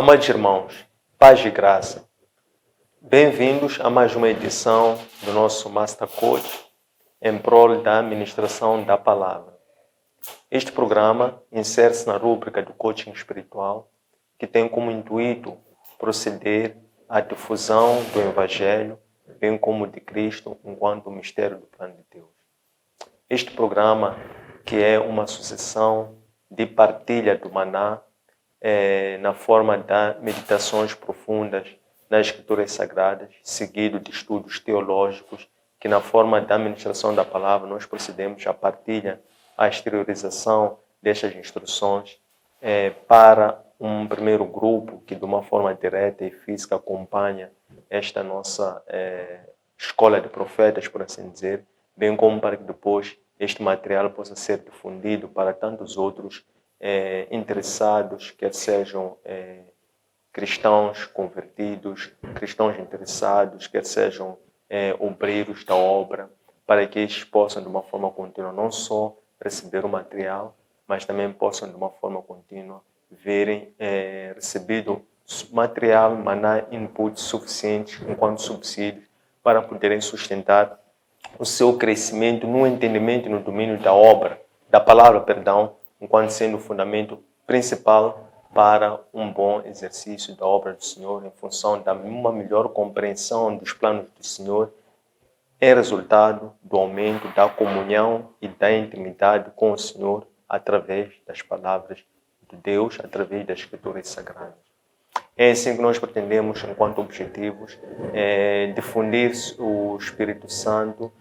Amados irmãos, paz e graça. Bem-vindos a mais uma edição do nosso Master Coach em prol da administração da palavra. Este programa insere-se na rúbrica do coaching espiritual, que tem como intuito proceder à difusão do Evangelho, bem como de Cristo, enquanto mistério do plano de Deus. Este programa, que é uma sucessão de partilha do maná, na forma de meditações profundas nas Escrituras Sagradas, seguido de estudos teológicos, que na forma da administração da palavra nós procedemos à partilha, à exteriorização destas instruções para um primeiro grupo que de uma forma direta e física acompanha esta nossa escola de profetas, por assim dizer, bem como para que depois este material possa ser difundido para tantos outros interessados, quer sejam cristãos convertidos, cristãos interessados, quer sejam obreiros da obra, para que estes possam de uma forma contínua não só receber o material, mas também possam de uma forma contínua verem recebido material, maná, input suficientes enquanto subsídios para poderem sustentar o seu crescimento no entendimento e no domínio da obra, da palavra, perdão, enquanto sendo o fundamento principal para um bom exercício da obra do Senhor, em função de uma melhor compreensão dos planos do Senhor, é resultado do aumento da comunhão e da intimidade com o Senhor através das palavras de Deus, através das Escrituras Sagradas. É assim que nós pretendemos, enquanto objetivos, difundir o Espírito Santo,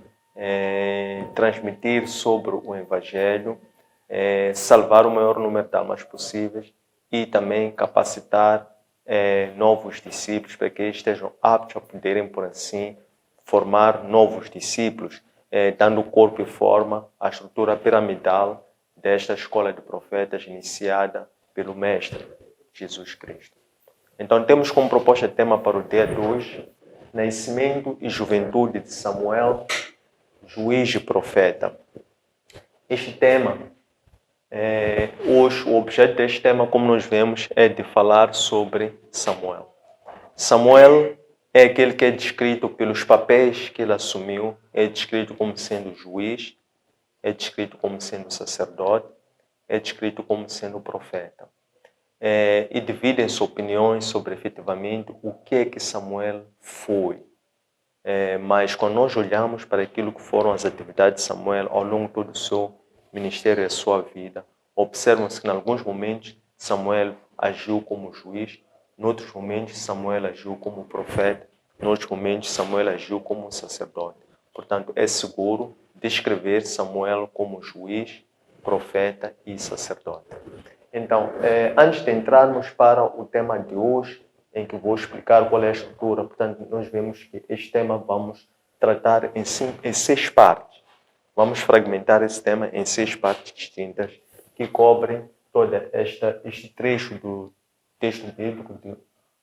transmitir sobre o Evangelho, salvar o maior número de almas possíveis e também capacitar novos discípulos para que eles estejam aptos a poderem, por assim, formar novos discípulos, dando corpo e forma à estrutura piramidal desta escola de profetas iniciada pelo Mestre Jesus Cristo. Então temos como proposta de tema para o dia de hoje, Nascimento e Juventude de Samuel, Juiz e Profeta. Este tema, hoje, o objeto deste tema, como nós vemos, é de falar sobre Samuel. Samuel é aquele que é descrito pelos papéis que ele assumiu, é descrito como sendo juiz, é descrito como sendo sacerdote, é descrito como sendo profeta. E dividem-se opiniões sobre efetivamente o que é que Samuel foi. Mas quando nós olhamos para aquilo que foram as atividades de Samuel ao longo de todo o seu ministério e a sua vida, observam-se que em alguns momentos Samuel agiu como juiz, em outros momentos Samuel agiu como profeta, em outros momentos Samuel agiu como sacerdote. Portanto, é seguro descrever Samuel como juiz, profeta e sacerdote. Então, antes de entrarmos para o tema de hoje, em que vou explicar qual é a estrutura, portanto, nós vemos que este tema vamos tratar em 6 partes. Vamos fragmentar esse tema em 6 partes distintas, que cobrem todo este trecho do texto bíblico, do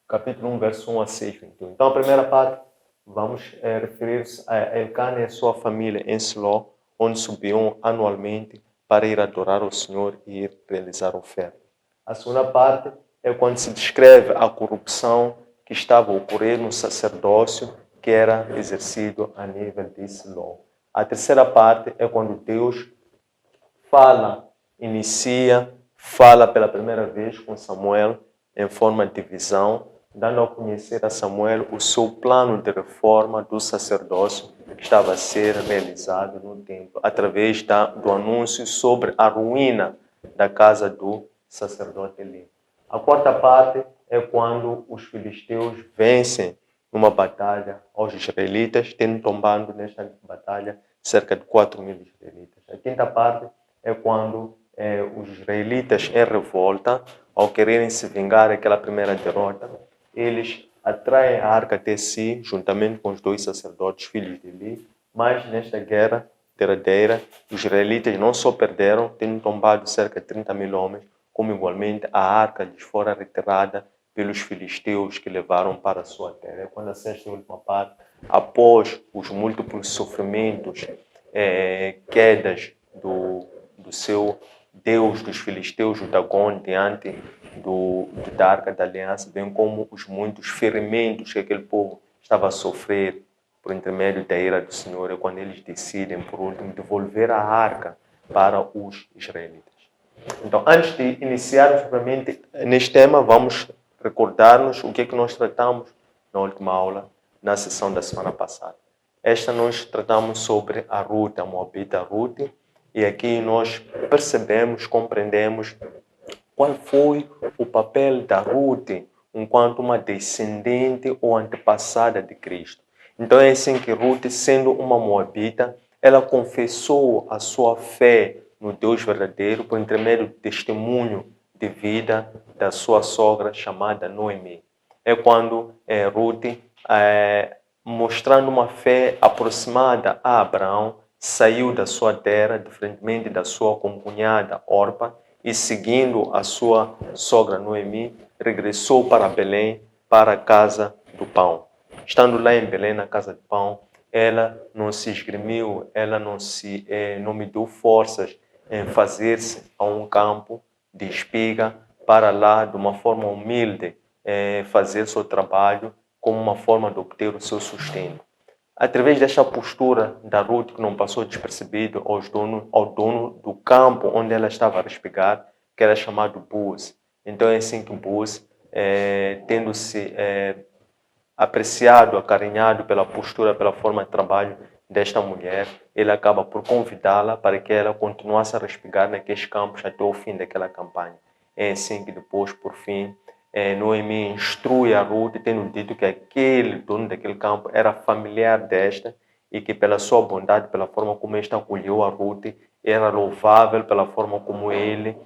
capítulo 1, verso 1 a 6, 21. Então, a primeira parte, vamos referir-se a Elcana e a sua família em Siló, onde subiam anualmente para ir adorar ao Senhor e ir realizar oferta. A segunda parte é quando se descreve a corrupção que estava a ocorrer no sacerdócio que era exercido a nível de Siló. A terceira parte é quando Deus fala pela primeira vez com Samuel em forma de visão, dando a conhecer a Samuel o seu plano de reforma do sacerdócio que estava a ser realizado no templo, através do anúncio sobre a ruína da casa do sacerdote Eli. A quarta parte é quando os filisteus vencem numa batalha aos israelitas, tendo tombado nesta batalha cerca de 4.000 israelitas. A quinta parte é quando os israelitas em revolta, ao quererem se vingar daquela primeira derrota, eles atraem a arca até si, juntamente com os 2 sacerdotes, filhos de Eli, mas nesta guerra derradeira, os israelitas não só perderam, tendo tombado cerca de 30.000 homens, como igualmente a arca lhes fora retirada pelos filisteus que levaram para a sua terra. É quando a sexta e última parte, após os múltiplos sofrimentos, quedas do seu deus dos filisteus, o Dagon, diante da Arca da Aliança, bem como os muitos ferimentos que aquele povo estava a sofrer por intermédio da ira do Senhor, é quando eles decidem, por último, devolver a arca para os israelitas. Então, antes de iniciarmos propriamente neste tema, vamos recordar-nos o que é que nós tratamos na última aula, na sessão da semana passada. Esta nós tratamos sobre a Ruth, a Moabita Ruth, e aqui nós percebemos, compreendemos qual foi o papel da Ruth enquanto uma descendente ou antepassada de Cristo. Então é assim que Ruth, sendo uma moabita, ela confessou a sua fé no Deus verdadeiro por intermédio do testemunho de vida da sua sogra chamada Noemi. É quando Ruth, mostrando uma fé aproximada a Abraão, saiu da sua terra, diferentemente da sua concunhada Orpa, e seguindo a sua sogra Noemi, regressou para Belém, para a casa do pão. Estando lá em Belém, na casa do pão, ela não se esgrimiu, ela não mediu forças em fazer-se a um campo de espiga para lá, de uma forma humilde, fazer seu trabalho como uma forma de obter o seu sustento. Através desta postura da Ruth, que não passou despercebido ao dono do campo onde ela estava a espigar, que era chamado Boaz. Então é assim que Boaz, tendo-se apreciado, acarinhado pela postura, pela forma de trabalho desta mulher, ele acaba por convidá-la para que ela continuasse a respigar naqueles campos até o fim daquela campanha. É assim que depois, por fim, Noemi instrui a Ruth, tendo dito que aquele dono daquele campo era familiar desta e que pela sua bondade, pela forma como esta acolheu a Ruth, era louvável pela forma como ele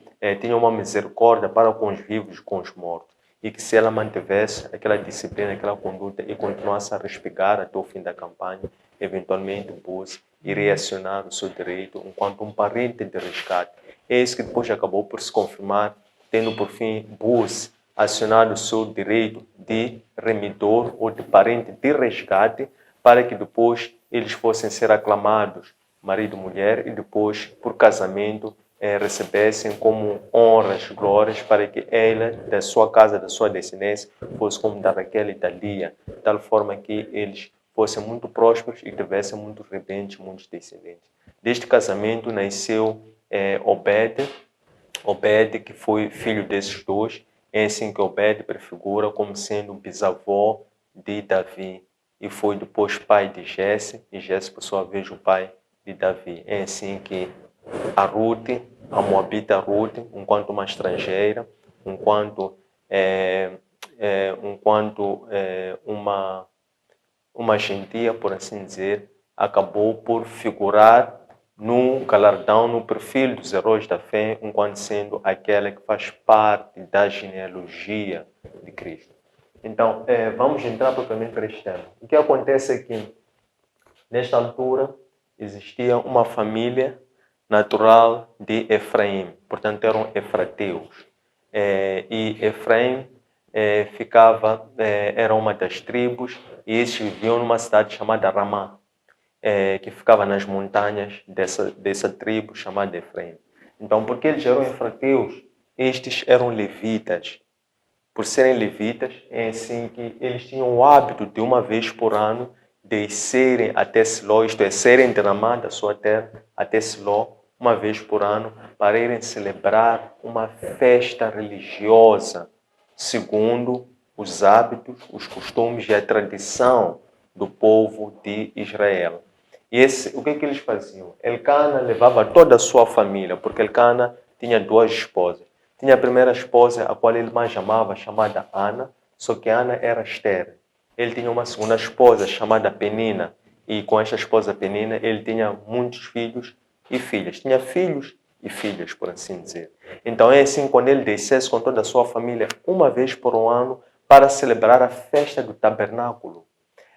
tinha uma misericórdia para com os vivos e com os mortos. E que se ela mantivesse aquela disciplina, aquela conduta e continuasse a respigar até o fim da campanha, eventualmente Boaz iria acionar o seu direito enquanto um parente de resgate. É isso que depois acabou por se confirmar, tendo por fim Boaz acionado o seu direito de remidor ou de parente de resgate, para que depois eles fossem ser aclamados marido e mulher e depois, por casamento, recebessem como honras, glórias, para que ela, da sua casa, da sua descendência, fosse como da Raquel e da Lia, de tal forma que eles fossem muito prósperos e tivessem muitos rebentes, muitos descendentes. Deste casamento nasceu Obed, que foi filho desses dois, é assim que Obed prefigura como sendo bisavô de Davi, e foi depois pai de Jesse, e Jesse, por sua vez, o pai de Davi. É assim que a Ruth, a Moabita Ruth, enquanto uma estrangeira, enquanto uma gentia, por assim dizer, acabou por figurar no galardão, no perfil dos heróis da fé, enquanto sendo aquela que faz parte da genealogia de Cristo. Então, vamos entrar propriamente para este tema. O que acontece é que, nesta altura, existia uma família natural de Efraim, portanto eram efrateus. E Efraim era uma das tribos, e estes viviam numa cidade chamada Ramá, que ficava nas montanhas dessa tribo chamada Efraim. Então, porque eles eram efrateus, estes eram levitas. Por serem levitas, é assim que eles tinham o hábito de uma vez por ano descerem até Siló, isto é, serem de Ramá, da sua terra, até Siló, uma vez por ano, para irem celebrar uma festa religiosa, segundo os hábitos, os costumes e a tradição do povo de Israel. E o que eles faziam? Elcana levava toda a sua família, porque Elcana tinha duas esposas. Tinha a primeira esposa, a qual ele mais amava, chamada Ana, só que Ana era estéril. Ele tinha uma segunda esposa, chamada Penina, e com esta esposa Penina, ele tinha muitos filhos e filhas. Tinha filhos e filhas, por assim dizer. Então é assim, quando ele descesse com toda a sua família, uma vez por um ano, para celebrar a festa do tabernáculo,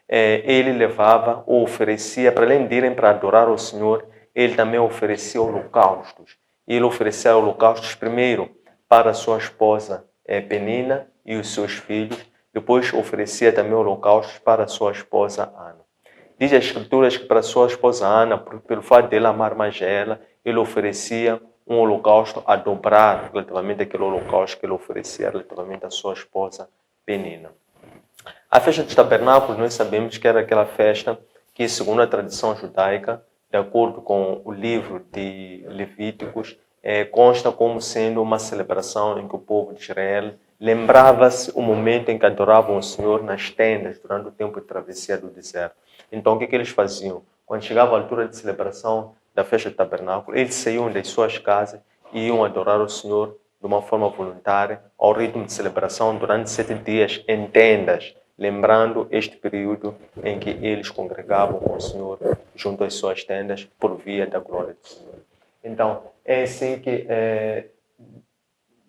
ele levava ou oferecia, para além de irem para adorar ao Senhor, ele também oferecia holocaustos. E ele oferecia holocaustos primeiro para a sua esposa Penina e os seus filhos, depois oferecia também holocaustos para a sua esposa Ana. Diz as Escrituras que para a sua esposa Ana, pelo fato de ele amar mais ela, ele oferecia um holocausto a dobrar relativamente àquele holocausto que ele oferecia relativamente à sua esposa Penina. A festa dos tabernáculos, nós sabemos que era aquela festa que, segundo a tradição judaica, de acordo com o livro de Levíticos, consta como sendo uma celebração em que o povo de Israel lembrava-se o momento em que adoravam o Senhor nas tendas durante o tempo de travessia do deserto. Então, o que eles faziam? Quando chegava a altura de celebração da festa do tabernáculo, eles saíam das suas casas e iam adorar o Senhor de uma forma voluntária, ao ritmo de celebração durante 7 dias em tendas, lembrando este período em que eles congregavam com o Senhor junto às suas tendas por via da glória do Senhor. Então, é assim que,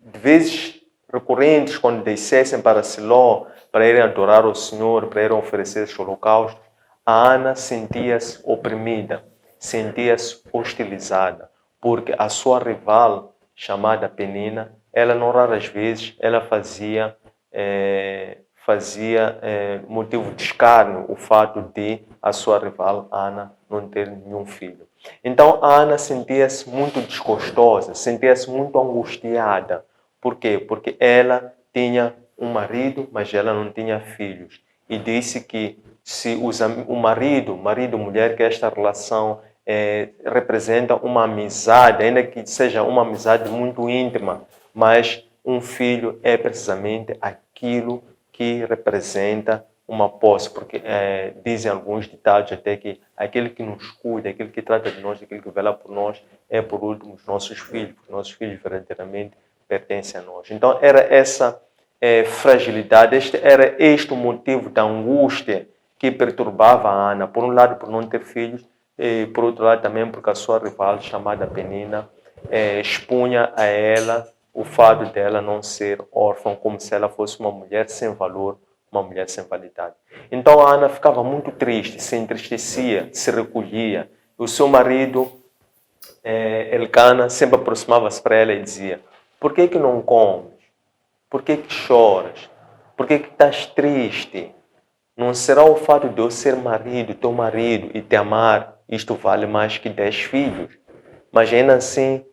de vezes recorrentes, quando descessem para Siló, para irem adorar o Senhor, para irem oferecer esse holocausto, a Ana sentia-se oprimida, sentia-se hostilizada, porque a sua rival, chamada Penina, ela não raras vezes ela fazia motivo de escárnio o fato de a sua rival Ana não ter nenhum filho. Então a Ana sentia-se muito desgostosa, sentia-se muito angustiada. Por quê? Porque ela tinha um marido, mas ela não tinha filhos. E disse que se o marido e mulher, que esta relação representa uma amizade, ainda que seja uma amizade muito íntima, mas um filho é precisamente aquilo que representa uma posse, porque dizem alguns ditados até que aquele que nos cuida, aquele que trata de nós, aquele que vela por nós, é por último os nossos filhos, porque nossos filhos verdadeiramente pertencem a nós. Então era essa fragilidade, era este o motivo da angústia que perturbava a Ana, por um lado por não ter filhos, e por outro lado também porque a sua rival, chamada Penina, expunha a ela o fato dela não ser órfã, como se ela fosse uma mulher sem valor, uma mulher sem validade. Então a Ana ficava muito triste, se entristecia, se recolhia. O seu marido, Elcana, sempre aproximava-se para ela e dizia: por que não comes? Por que choras? Por que estás triste? Não será o fato de eu ser marido, teu marido, e te amar, isto vale mais que 10 filhos. Mas ainda assim,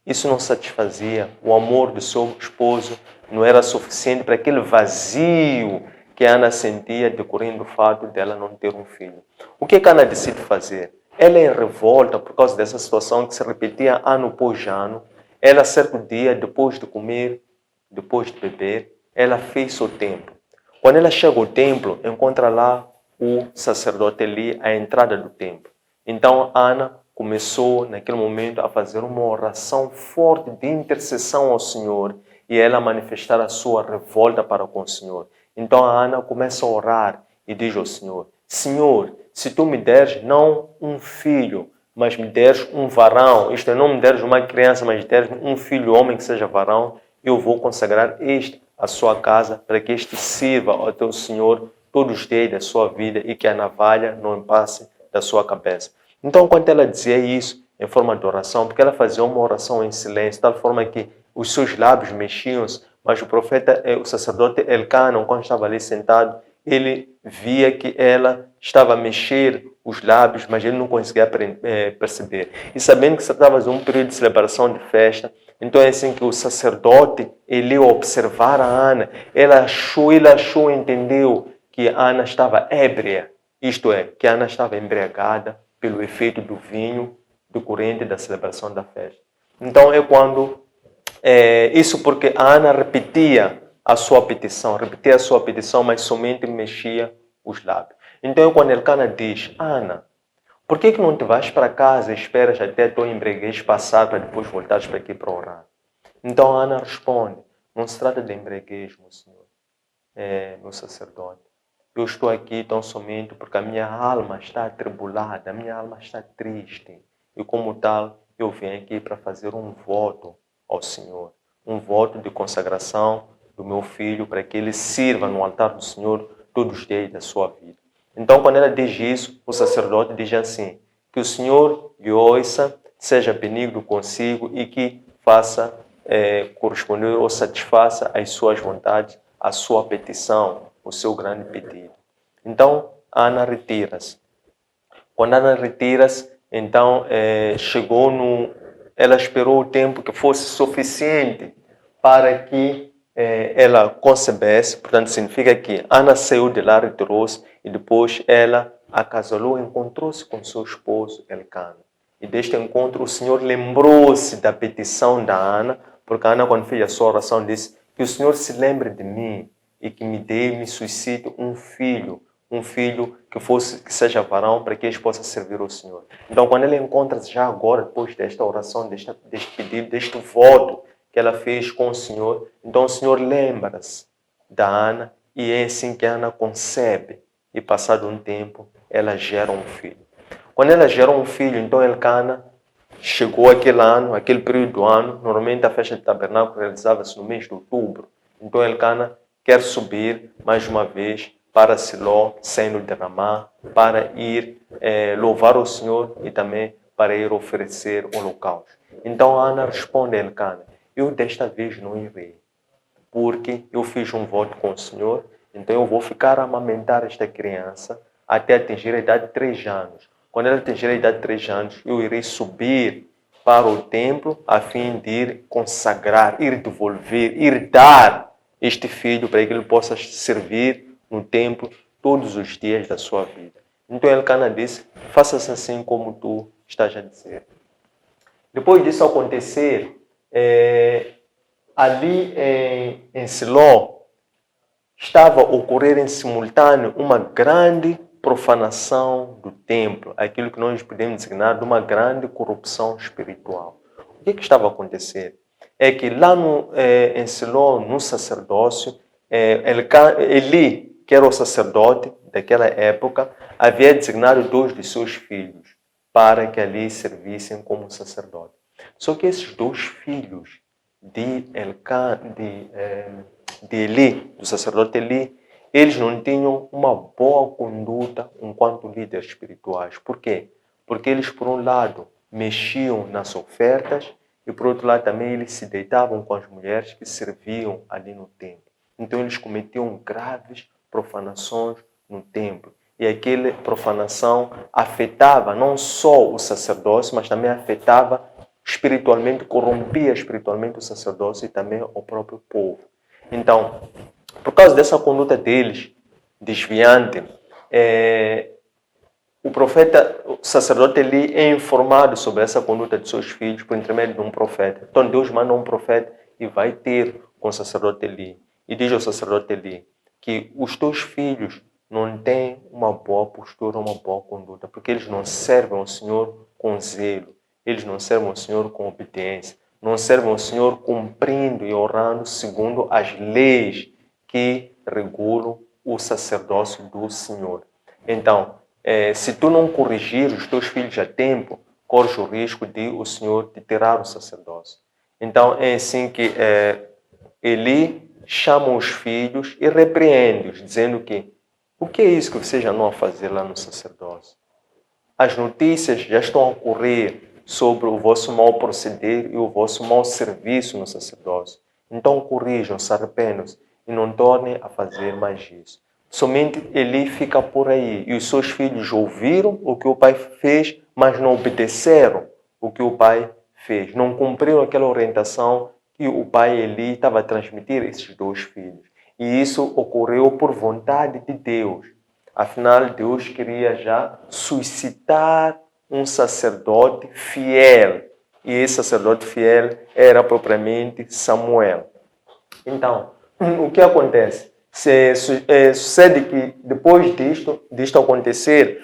isso não satisfazia. O amor do seu esposo não era suficiente para aquele vazio que Ana sentia decorrendo do fato dela não ter um filho. O que Ana decide fazer? Ela, em revolta por causa dessa situação que se repetia ano após ano, ela, certo dia, depois de comer, depois de beber, ela fez o templo. Quando ela chega ao templo, encontra lá o sacerdote Eli à entrada do templo. Então Ana começou, naquele momento, a fazer uma oração forte de intercessão ao Senhor e ela manifestar a sua revolta para com o Senhor. Então a Ana começa a orar e diz ao Senhor: Senhor, se tu me deres não um filho, mas me deres um varão, isto é, não me deres uma criança, mas deres um filho homem que seja varão, eu vou consagrar este à sua casa para que este sirva ao teu Senhor todos os dias da sua vida e que a navalha não passe da sua cabeça. Então, quando ela dizia isso em forma de oração, porque ela fazia uma oração em silêncio, de tal forma que os seus lábios mexiam-se, mas o profeta, o sacerdote Elcana, quando estava ali sentado, ele via que ela estava a mexer os lábios, mas ele não conseguia perceber. E sabendo que se tratava de um período de celebração de festa, então é assim que o sacerdote, ele ao observar a Ana, ele achou, entendeu que a Ana estava ébria, isto é, que a Ana estava embriagada pelo efeito do vinho decorrente da celebração da festa. Então é quando, isso porque a Ana repetia a sua petição, mas somente mexia os lábios. Então é quando Elcana diz: Ana, por que não te vais para casa e esperas até a tua embriaguez passar para depois voltares para aqui para orar? Então a Ana responde: não se trata de embriaguez, meu Senhor, meu sacerdote. Eu estou aqui tão somente porque a minha alma está atribulada, a minha alma está triste. E como tal, eu venho aqui para fazer um voto ao Senhor. Um voto de consagração do meu filho para que ele sirva no altar do Senhor todos os dias da sua vida. Então, quando ela diz isso, o sacerdote diz assim: que o Senhor lhe ouça, seja benigno consigo e que faça corresponder ou satisfaça as suas vontades, a sua petição, o seu grande pedido. Então, Ana retira-se. Quando Ana retira-se, então chegou ela esperou o tempo que fosse suficiente para que ela concebesse. Portanto, significa que Ana saiu de lá, retirou-se, e depois ela acasalou, encontrou-se com seu esposo Elcana. E deste encontro o Senhor lembrou-se da petição da Ana, porque a Ana, quando fez a sua oração, disse que o Senhor se lembre de mim e que me suscite um filho que seja varão, para que eles possam servir ao Senhor. Então, quando ela encontra-se já agora, depois desta oração, deste pedido, deste voto que ela fez com o Senhor, então o Senhor lembra-se da Ana, e é assim que a Ana concebe, e passado um tempo, ela gera um filho. Quando ela gera um filho, então Elcana chegou aquele ano, aquele período do ano, normalmente a festa de tabernáculo realizava-se no mês de outubro. Então Elcana quer subir mais uma vez para Siló, saindo de Ramá, para ir louvar o Senhor e também para ir oferecer o holocausto. Então Ana responde a Elcana: eu desta vez não irei, porque eu fiz um voto com o Senhor, então eu vou ficar a amamentar esta criança até atingir a idade de 3 anos. Quando ela atingir a idade de 3 anos, eu irei subir para o templo a fim de ir consagrar, ir devolver, ir dar este filho para que ele possa servir no templo todos os dias da sua vida. Então Elcana disse: faça-se assim como tu estás a dizer. Depois disso acontecer, ali em Siló, estava a ocorrer em simultâneo uma grande profanação do templo, aquilo que nós podemos designar de uma grande corrupção espiritual. O que estava a acontecer? É que lá em Siló, no sacerdócio, Eli, que era o sacerdote daquela época, havia designado 2 de seus filhos para que ali servissem como sacerdote. Só que esses 2 filhos de Eli, do sacerdote Eli, eles não tinham uma boa conduta enquanto líderes espirituais. Por quê? Porque eles, por um lado, mexiam nas ofertas e, por outro lado, também eles se deitavam com as mulheres que serviam ali no templo. Então, eles cometiam graves profanações no templo. E aquela profanação afetava não só o sacerdócio, mas também afetava espiritualmente, corrompia espiritualmente o sacerdócio e também o próprio povo. Então, por causa dessa conduta deles, desviante, o sacerdote Eli é informado sobre essa conduta de seus filhos por intermédio de um profeta. Então Deus manda um profeta e vai ter com o sacerdote Eli. E diz ao sacerdote Eli que os teus filhos não têm uma boa postura, uma boa conduta, porque eles não servem ao Senhor com zelo, eles não servem ao Senhor com obediência, não servem ao Senhor cumprindo e honrando segundo as leis que regulam o sacerdócio do Senhor. Então, se tu não corrigir os teus filhos a tempo, corres o risco de o Senhor te tirar o sacerdócio. Então, é assim que Eli chama os filhos e repreende-os, dizendo que o que é isso que vocês já não a fazer lá no sacerdócio? As notícias já estão a correr sobre o vosso mau proceder e o vosso mau serviço no sacerdócio. Então corrijam, se arrependam-se e não tornem a fazer mais isso. Somente Eli fica por aí e os seus filhos ouviram o que o pai fez, mas não obedeceram o que o pai fez. Não cumpriram aquela orientação que o pai Eli estava a transmitir a esses 2 filhos. E isso ocorreu por vontade de Deus. Afinal, Deus queria já suscitar um sacerdote fiel. E esse sacerdote fiel era propriamente Samuel. Então, o que acontece? Sucede que depois disto acontecer,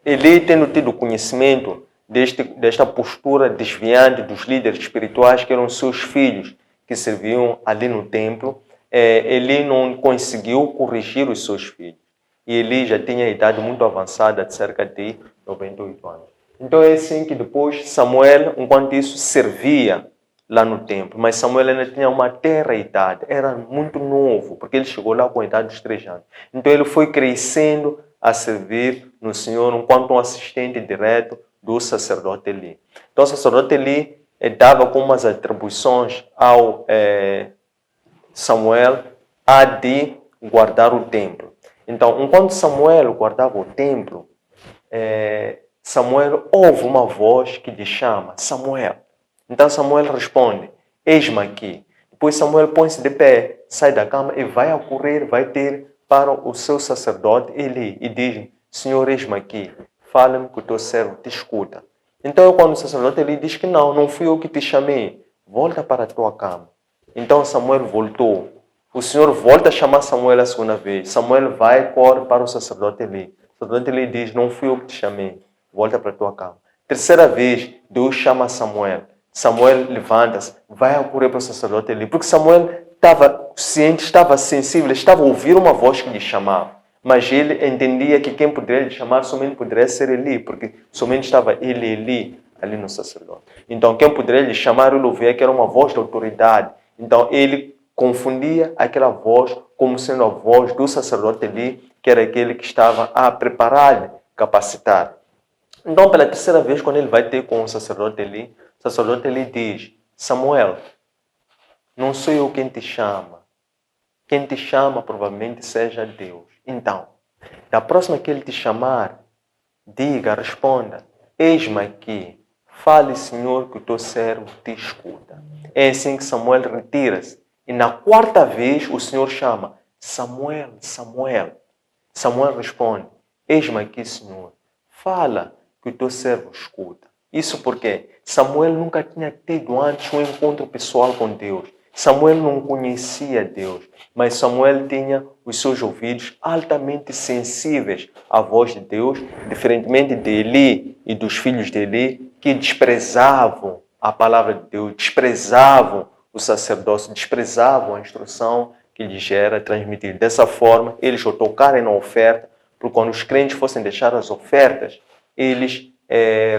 Eli, tendo tido conhecimento desta postura desviante dos líderes espirituais, que eram seus filhos, que serviam ali no templo, Eli não conseguiu corrigir os seus filhos. E Eli já tinha a idade muito avançada, de cerca de 98 anos. Então é assim que depois Samuel, enquanto isso, servia lá no templo. Mas Samuel ainda tinha uma tenra idade, era muito novo, porque ele chegou lá com a idade dos 3 anos. Então ele foi crescendo a servir no Senhor enquanto um assistente direto do sacerdote Eli. Então o sacerdote Eli dava como as atribuições ao Samuel a de guardar o templo. Então, enquanto Samuel guardava o templo, Samuel ouve uma voz que lhe chama, Samuel. Então Samuel responde, eis-me aqui. Depois Samuel põe-se de pé, sai da cama e vai a correr, vai ter para o seu sacerdote Eli e diz, Senhor, eis-me aqui, fala-me que o teu servo te escuta. Então quando o sacerdote Eli diz que não fui eu que te chamei, volta para a tua cama. Então Samuel voltou. O Senhor volta a chamar Samuel a segunda vez. Samuel vai e corre para o sacerdote Eli. O sacerdote Eli diz, não fui eu que te chamei, volta para a tua cama. Terceira vez, Deus chama Samuel. Samuel levanta-se, vai a correr para o sacerdote Eli. Porque Samuel estava ciente, estava sensível, estava a ouvir uma voz que lhe chamava. Mas ele entendia que quem poderia lhe chamar somente poderia ser Eli, porque somente estava Eli ali no sacerdote. Então, quem poderia lhe chamar, ele ouvia que era uma voz de autoridade. Então, ele confundia aquela voz como sendo a voz do sacerdote Eli, que era aquele que estava a preparar-lhe, capacitar. Então, pela terceira vez, quando ele vai ter com o sacerdote Eli diz, Samuel, não sou eu quem te chama. Quem te chama provavelmente seja Deus. Então, da próxima que ele te chamar, diga, responda, eis-me aqui, fale, Senhor, que o teu servo te escuta. É assim que Samuel retira-se. E na quarta vez o Senhor chama, Samuel, Samuel. Samuel responde, eis-me aqui, Senhor, fala que o teu servo escuta. Isso porque Samuel nunca tinha tido antes um encontro pessoal com Deus. Samuel não conhecia Deus, mas Samuel tinha os seus ouvidos altamente sensíveis à voz de Deus, diferentemente de Eli e dos filhos de Eli, que desprezavam a palavra de Deus, desprezavam o sacerdócio, desprezavam a instrução que lhes era transmitida. Dessa forma, eles ao tocarem na oferta, porque quando os crentes fossem deixar as ofertas, eles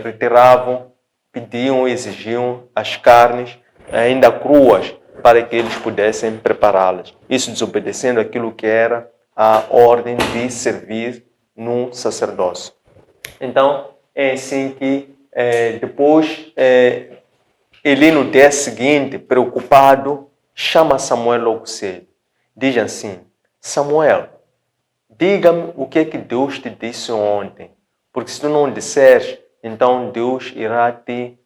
retiravam, pediam, exigiam as carnes ainda cruas para que eles pudessem prepará-las. Isso desobedecendo aquilo que era a ordem de servir no sacerdócio. Então, é assim que depois Eli no dia seguinte, preocupado, chama Samuel logo cedo. Diz assim, Samuel, diga-me o que é que Deus te disse ontem. Porque se tu não disseres, então Deus irá te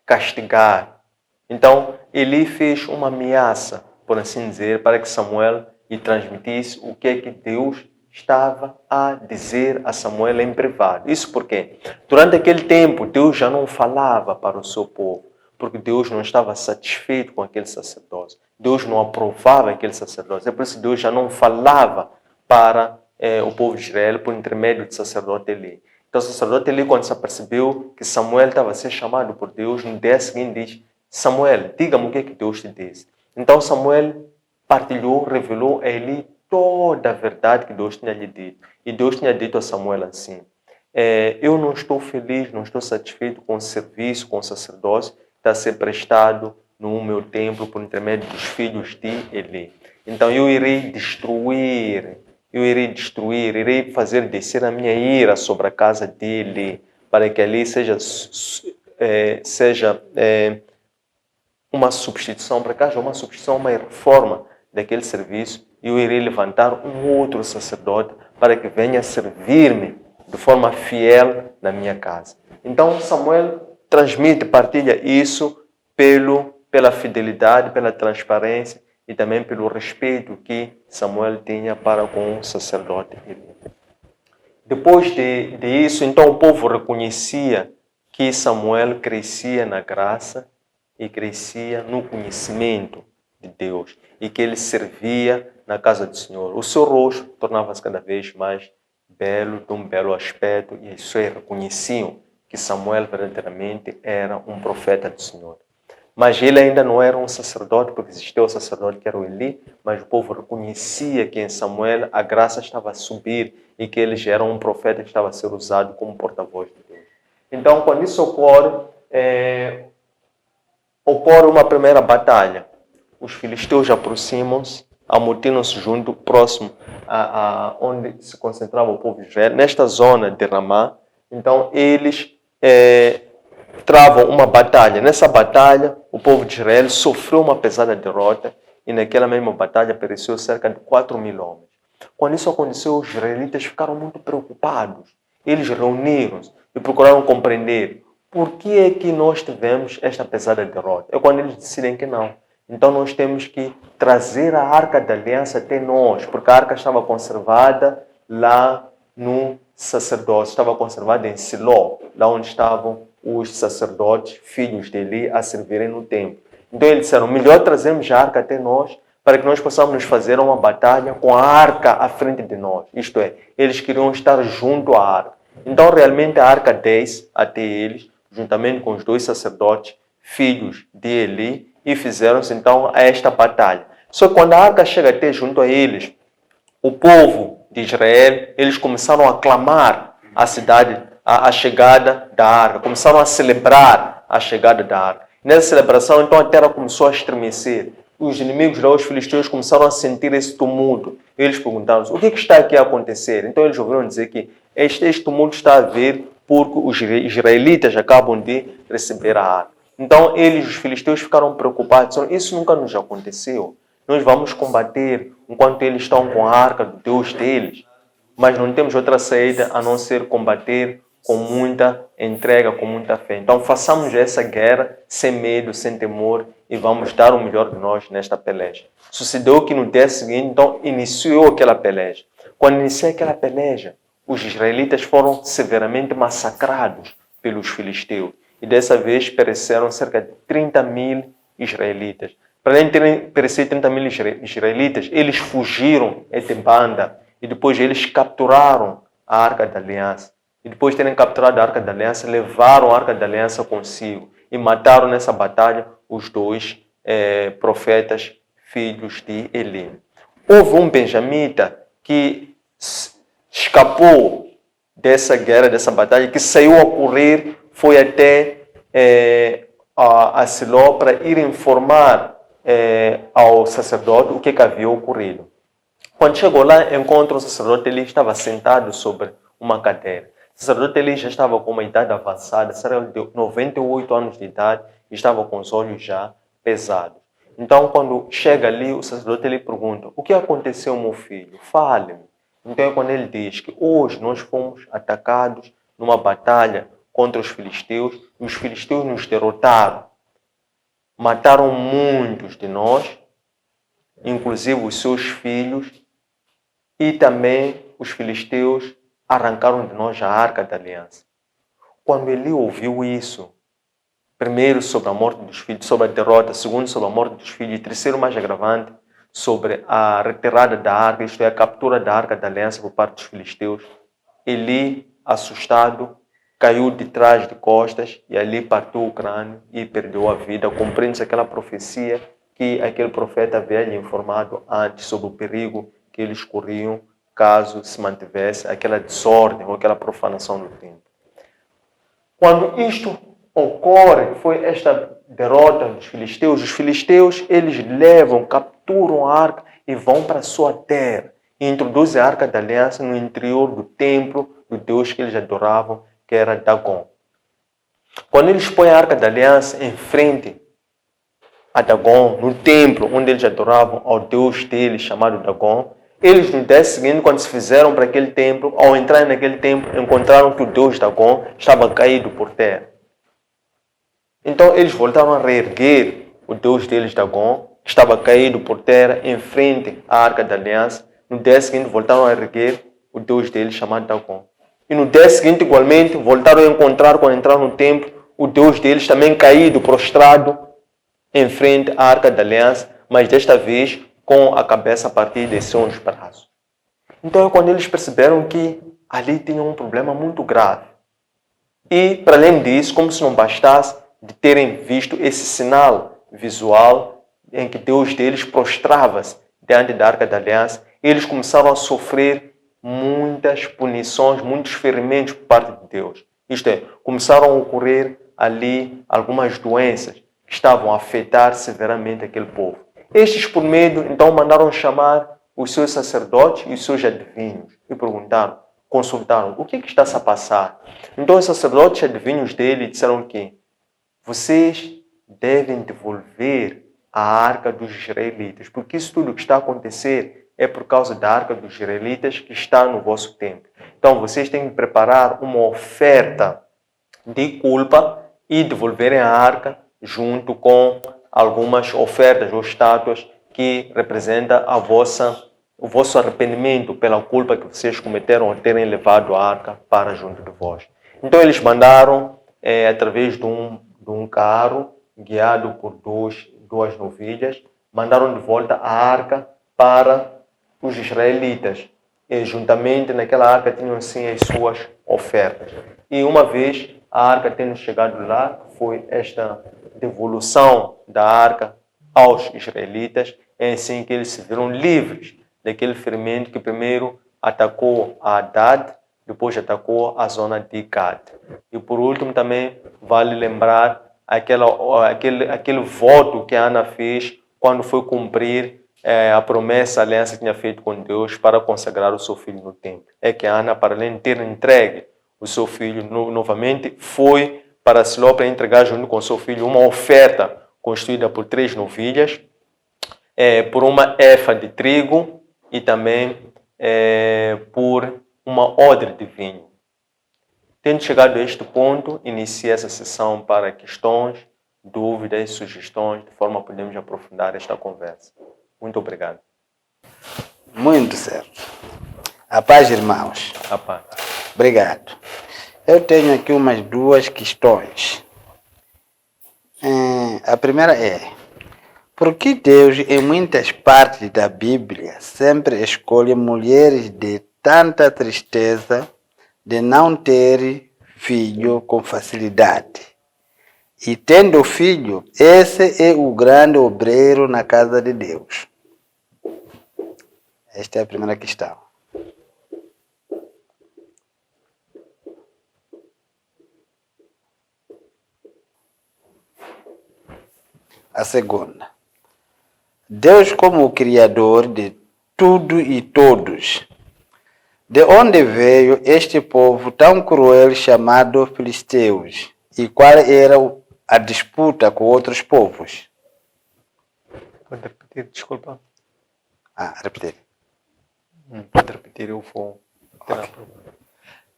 castigar. Então, Eli fez uma ameaça, por assim dizer, para que Samuel lhe transmitisse o que é que Deus estava a dizer a Samuel em privado. Isso porque, durante aquele tempo, Deus já não falava para o seu povo, porque Deus não estava satisfeito com aquele sacerdócio. Deus não aprovava aquele sacerdócio. É por isso que Deus já não falava para o povo de Israel por intermédio do sacerdote Eli. Então, o sacerdote Eli, quando se apercebeu que Samuel estava a ser chamado por Deus, no dia seguinte diz, Samuel, diga-me o que é que Deus te disse. Então, Samuel partilhou, revelou a Eli toda a verdade que Deus tinha lhe dito. E Deus tinha dito a Samuel assim, eu não estou feliz, não estou satisfeito com o serviço, com o sacerdócio que está a ser prestado no meu templo por intermédio dos filhos de Eli. Então, eu irei destruir, irei fazer descer a minha ira sobre a casa dele, para que ali seja uma substituição, para que haja uma substituição, uma reforma daquele serviço, e eu irei levantar um outro sacerdote para que venha servir-me de forma fiel na minha casa. Então Samuel transmite, partilha isso pela fidelidade, pela transparência e também pelo respeito que Samuel tinha para com o sacerdote Eli. Depois de isso, então o povo reconhecia que Samuel crescia na graça e crescia no conhecimento de Deus e que ele servia na casa do Senhor. O seu rosto tornava-se cada vez mais belo, de um belo aspecto, e as pessoas reconheciam que Samuel verdadeiramente era um profeta do Senhor. Mas ele ainda não era um sacerdote, porque existia o sacerdote que era o Eli, mas o povo reconhecia que em Samuel a graça estava a subir e que ele já era um profeta que estava a ser usado como porta-voz de Deus. Então, quando isso ocorre uma primeira batalha. Os filisteus aproximam-se, amotinam-se junto, próximo a onde se concentrava o povo de Israel, nesta zona de Ramá. Então, eles travam uma batalha. Nessa batalha, o povo de Israel sofreu uma pesada derrota e naquela mesma batalha pereceu cerca de 4.000 homens. Quando isso aconteceu, os israelitas ficaram muito preocupados. Eles reuniram-se. e procuraram compreender por que é que nós tivemos esta pesada derrota. É quando eles decidem que não. Então nós temos que trazer a Arca da Aliança até nós, porque a Arca estava conservada lá no sacerdócio, estava conservada em Siló, lá onde estavam os sacerdotes, filhos de Eli, a servirem no templo. Então eles disseram, melhor trazermos a Arca até nós, para que nós possamos nos fazer uma batalha com a Arca à frente de nós. Isto é, eles queriam estar junto à Arca. Então realmente a Arca desce até eles, juntamente com os dois sacerdotes, filhos de Eli, e fizeram-se então a esta batalha. Só que quando a arca chega até junto a eles, o povo de Israel, eles começaram a clamar a cidade, a chegada da arca, começaram a celebrar a chegada da arca. Nessa celebração, então a terra começou a estremecer. Os inimigos lá, os filisteus, começaram a sentir esse tumulto. Eles perguntaram-se, o que está aqui a acontecer? Então eles ouviram dizer que este tumulto está a vir porque os israelitas acabam de receber a arca. Então eles, os filisteus, ficaram preocupados. Disseram, isso nunca nos aconteceu. Nós vamos combater enquanto eles estão com a arca do Deus deles. Mas não temos outra saída a não ser combater com muita entrega, com muita fé. Então façamos essa guerra sem medo, sem temor e vamos dar o melhor de nós nesta peleja. Sucedeu que no dia seguinte, então, iniciou aquela peleja. Quando iniciou aquela peleja, os israelitas foram severamente massacrados pelos filisteus. E dessa vez pereceram cerca de 30.000 israelitas. Para além de terem perecido 30.000 israelitas, eles fugiram de banda e depois eles capturaram a Arca da Aliança. E depois de terem capturado a Arca da Aliança, levaram a Arca da Aliança consigo e mataram nessa batalha os dois profetas, filhos de Eli. Houve um benjamita que escapou dessa guerra, dessa batalha, que saiu a correr, foi até a Siló para ir informar ao sacerdote o que havia ocorrido. Quando chegou lá, encontra o sacerdote, ele estava sentado sobre uma cadeira. O sacerdote ele já estava com uma idade avançada, cerca de 98 anos de idade, e estava com os olhos já pesados. Então, quando chega ali, o sacerdote ele pergunta, o que aconteceu, meu filho? Fale-me. Então é quando ele diz que hoje nós fomos atacados numa batalha contra os filisteus, e os filisteus nos derrotaram. Mataram muitos de nós, inclusive os seus filhos, e também os filisteus arrancaram de nós a Arca da Aliança. Quando ele ouviu isso, primeiro sobre a morte dos filhos, sobre a derrota, segundo sobre a morte dos filhos, e terceiro mais agravante, sobre a retirada da arca, isto é, a captura da Arca da Aliança por parte dos filisteus, ele, assustado, caiu de trás de costas e ali partiu o crânio e perdeu a vida. Compreende-se aquela profecia que aquele profeta havia lhe informado antes sobre o perigo que eles corriam caso se mantivesse aquela desordem ou aquela profanação do templo. Quando isto ocorre, foi esta derrota dos filisteus, os filisteus eles levam, capturam a arca e vão para a sua terra e introduzem a Arca da Aliança no interior do templo do Deus que eles adoravam, que era Dagon. Quando eles põem a Arca da Aliança em frente a Dagon, no templo onde eles adoravam ao Deus deles chamado Dagon, eles no dia seguinte, quando se fizeram para aquele templo, ao entrar naquele templo, encontraram que o Deus Dagon estava caído por terra. Então eles voltaram a reerguer o Deus deles, Dagon, que estava caído por terra em frente à Arca da Aliança. No dia seguinte voltaram a erguer o Deus deles chamado Dagon. E no dia seguinte, igualmente, voltaram a encontrar, quando entraram no templo, o Deus deles também caído, prostrado, em frente à Arca da Aliança, mas desta vez com a cabeça a partir de seus braços. Então é quando eles perceberam que ali tinha um problema muito grave. E, para além disso, como se não bastasse de terem visto esse sinal visual em que Deus deles prostrava-se diante da Arca da Aliança, eles começaram a sofrer muitas punições, muitos ferimentos por parte de Deus. Isto é, começaram a ocorrer ali algumas doenças que estavam a afetar severamente aquele povo. Estes, por medo, então mandaram chamar os seus sacerdotes e os seus adivinhos e perguntaram, consultaram, o que está a passar? Então os sacerdotes e adivinhos dele disseram que vocês devem devolver a arca dos israelitas, porque isso tudo que está a acontecer é por causa da arca dos israelitas que está no vosso templo. Então vocês têm que preparar uma oferta de culpa e devolverem a arca junto com algumas ofertas ou estátuas que representam o vosso arrependimento pela culpa que vocês cometeram ao terem levado a arca para junto de vós. Então eles mandaram, através de um carro guiado por duas novilhas, mandaram de volta a arca para os israelitas. E juntamente naquela arca tinham sim as suas ofertas. E uma vez a arca tendo chegado lá, foi esta devolução da arca aos israelitas, é assim que eles se viram livres daquele ferimento que primeiro atacou a Haddad, depois atacou a zona de Gad. E por último também vale lembrar aquele voto que a Ana fez quando foi cumprir a promessa, a aliança que tinha feito com Deus para consagrar o seu filho no templo. É que a Ana, para além de ter entregue o seu filho novamente, foi para Siló para entregar junto com o seu filho uma oferta constituída por 3 novilhas, por uma efa de trigo e também por uma odre de vinho. Tendo chegado a este ponto, inicia essa sessão para questões, dúvidas, sugestões, de forma a podermos aprofundar esta conversa. Muito obrigado. Muito certo. A paz, irmãos. A paz. Obrigado. Eu tenho aqui umas 2 questões. A primeira é: por que Deus, em muitas partes da Bíblia, sempre escolhe mulheres de tanta tristeza de não ter filho com facilidade? E tendo filho, esse é o grande obreiro na casa de Deus. Esta é a primeira questão. A segunda: Deus, como o Criador de tudo e todos, de onde veio este povo tão cruel chamado filisteus? E qual era a disputa com outros povos? Pode repetir, desculpa. Repetir. Pode repetir, eu vou. Okay.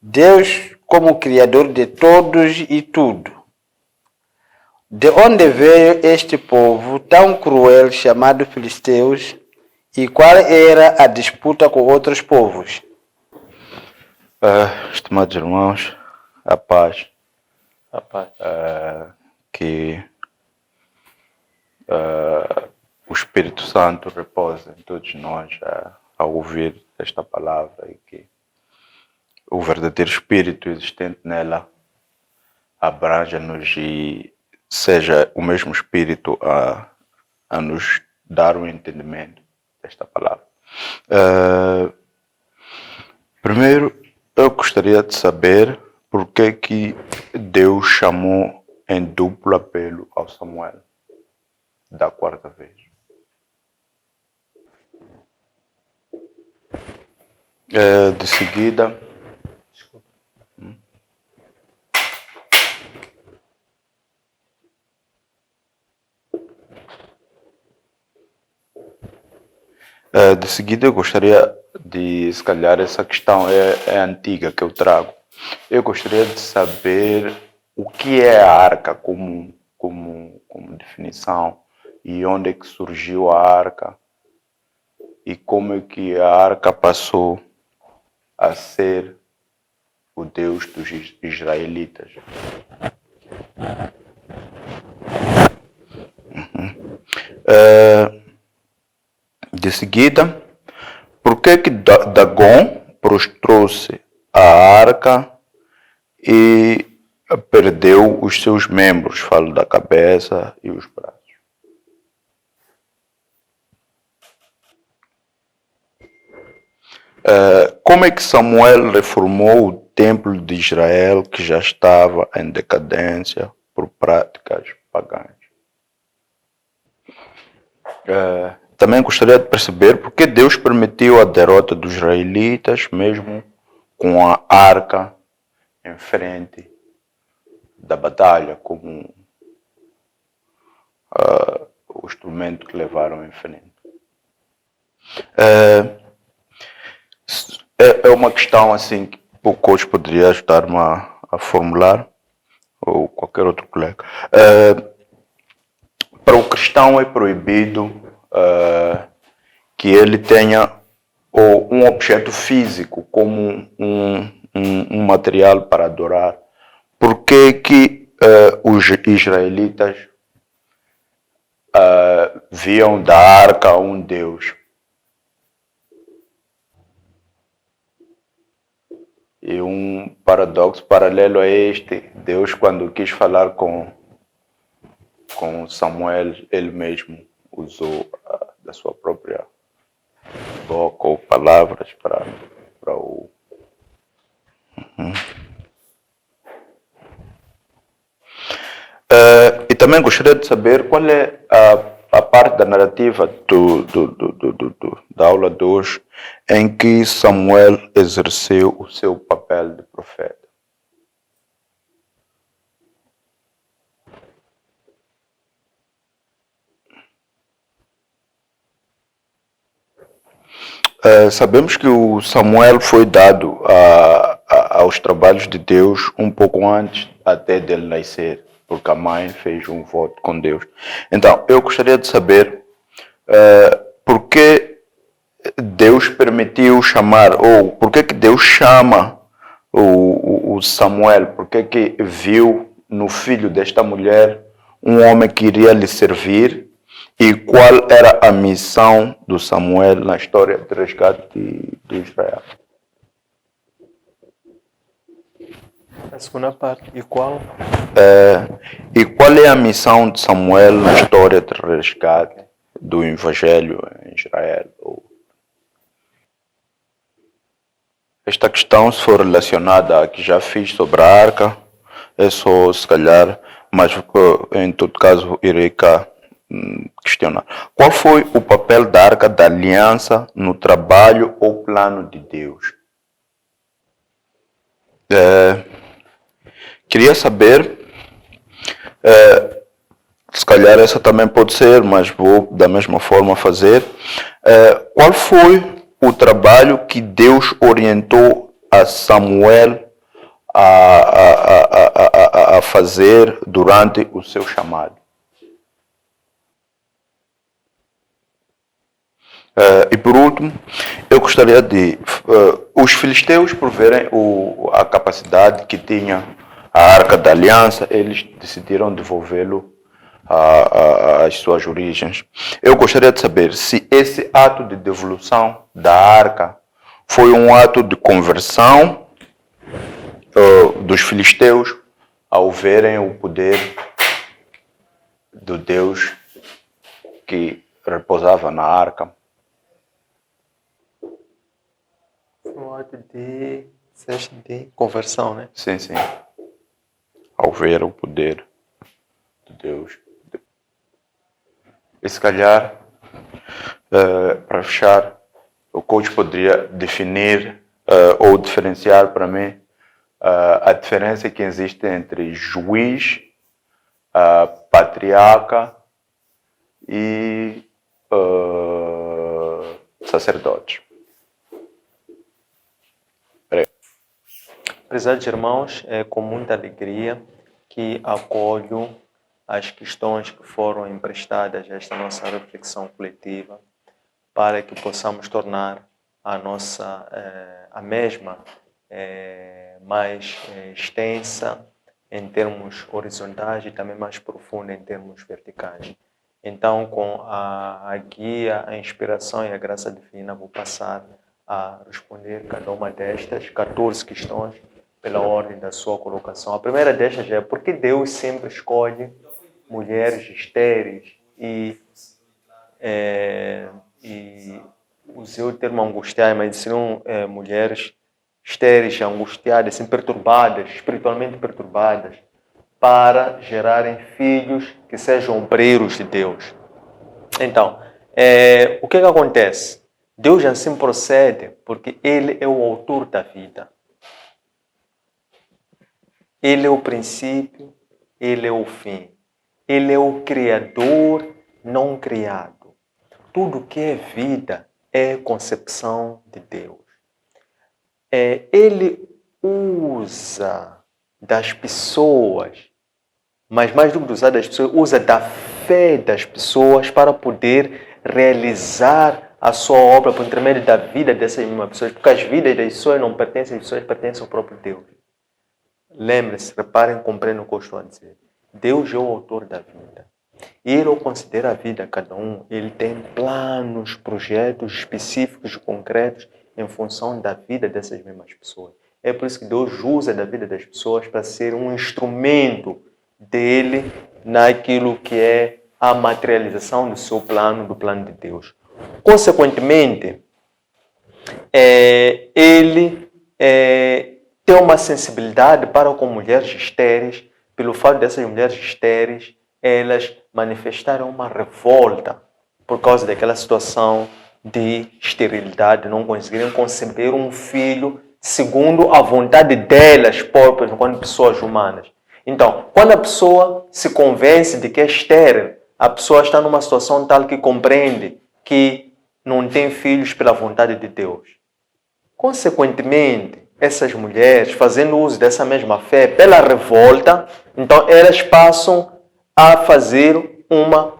Deus, como o Criador de todos e tudo, de onde veio este povo tão cruel chamado filisteus? E qual era a disputa com outros povos? Estimados irmãos, a paz. A paz. Que o Espírito Santo repousa em todos nós ao ouvir esta palavra e que o verdadeiro Espírito existente nela abranja-nos e seja o mesmo Espírito a nos dar o entendimento desta palavra. Primeiro, eu gostaria de saber por que Deus chamou em duplo apelo ao Samuel da 4ª vez. De seguida, eu gostaria de, se calhar essa questão é antiga que eu trago. Eu gostaria de saber o que é a arca como definição e onde é que surgiu a arca e como é que a arca passou a ser o Deus dos israelitas. De seguida, por que Dagon prostrou-se à arca e perdeu os seus membros? Falo da cabeça e os braços. Como é que Samuel reformou o templo de Israel, que já estava em decadência por práticas pagãs? Também gostaria de perceber por que Deus permitiu a derrota dos israelitas, mesmo com a arca em frente da batalha, como o instrumento que levaram em frente. É uma questão assim que o coach poderia ajudar-me a formular. ou qualquer outro colega. Para o cristão é proibido que ele tenha um objeto físico como um material para adorar. Por que os israelitas viam da arca um Deus? E um paradoxo paralelo a este, Deus, quando quis falar com Samuel, ele mesmo usou da sua própria boca ou palavras para o... E também gostaria de saber qual é a parte da narrativa da aula de hoje em que Samuel exerceu o seu papel de profeta. Sabemos que o Samuel foi dado aos trabalhos de Deus um pouco antes até dele nascer, porque a mãe fez um voto com Deus. Então, eu gostaria de saber por que Deus permitiu chamar, ou por que Deus chama o Samuel, por que viu no filho desta mulher um homem que iria lhe servir, e qual era a missão do Samuel na história de resgate de Israel. A segunda parte, e qual? E qual é a missão de Samuel na história de resgate do Evangelho em Israel? Esta questão, se for relacionada à que já fiz sobre a arca, é só, se calhar, mas em todo caso irei cá questionar. Qual foi o papel da Arca da Aliança no trabalho ou plano de Deus? Queria saber, se calhar essa também pode ser, mas vou da mesma forma fazer. Qual foi o trabalho que Deus orientou a Samuel a fazer durante o seu chamado? E por último, eu gostaria de... os filisteus, por verem a capacidade que tinha a Arca da Aliança, eles decidiram devolvê-lo às suas origens. Eu gostaria de saber se esse ato de devolução da Arca foi um ato de conversão dos filisteus ao verem o poder do Deus que repousava na Arca. Um ato de conversão, né? Sim, sim. Ao ver o poder de Deus. E se calhar, para fechar, o coach poderia definir ou diferenciar para mim a diferença que existe entre juiz, patriarca e sacerdote. Prezados irmãos, é com muita alegria que acolho as questões que foram emprestadas a esta nossa reflexão coletiva para que possamos tornar a nossa, a mesma, mais extensa em termos horizontais e também mais profunda em termos verticais. Então, com a guia, a inspiração e a graça divina, vou passar a responder cada uma destas 14 questões pela ordem da sua colocação. A primeira destas é: por que Deus sempre escolhe mulheres estéreis e usei o termo angustiar, mas seriam mulheres estéreis, angustiadas, assim, perturbadas, espiritualmente perturbadas, para gerarem filhos que sejam obreiros de Deus. Então, o que acontece? Deus assim procede porque Ele é o autor da vida. Ele é o princípio, Ele é o fim. Ele é o Criador não criado. Tudo que é vida é concepção de Deus. Ele usa das pessoas mas mais do que usar das pessoas, usa da fé das pessoas para poder realizar a sua obra por intermédio da vida dessas mesmas pessoas, porque as vidas das pessoas não pertencem às pessoas, pertencem ao próprio Deus. Lembre-se, reparem, compreendam o que eu estou a dizer. Deus é o autor da vida. Ele, ao considerar a vida de cada um, ele tem planos, projetos específicos, concretos, em função da vida dessas mesmas pessoas. É por isso que Deus usa da vida das pessoas para ser um instrumento dele naquilo que é a materialização do seu plano, do plano de Deus. Consequentemente, ele tem uma sensibilidade para com mulheres estéreis, pelo fato dessas mulheres estéreis, elas manifestarem uma revolta por causa daquela situação de esterilidade, não conseguirem conceber um filho segundo a vontade delas próprias, enquanto pessoas humanas. Então, quando a pessoa se convence de que é estéril, a pessoa está numa situação tal que compreende que não tem filhos pela vontade de Deus. Consequentemente, essas mulheres, fazendo uso dessa mesma fé, pela revolta, então elas passam a fazer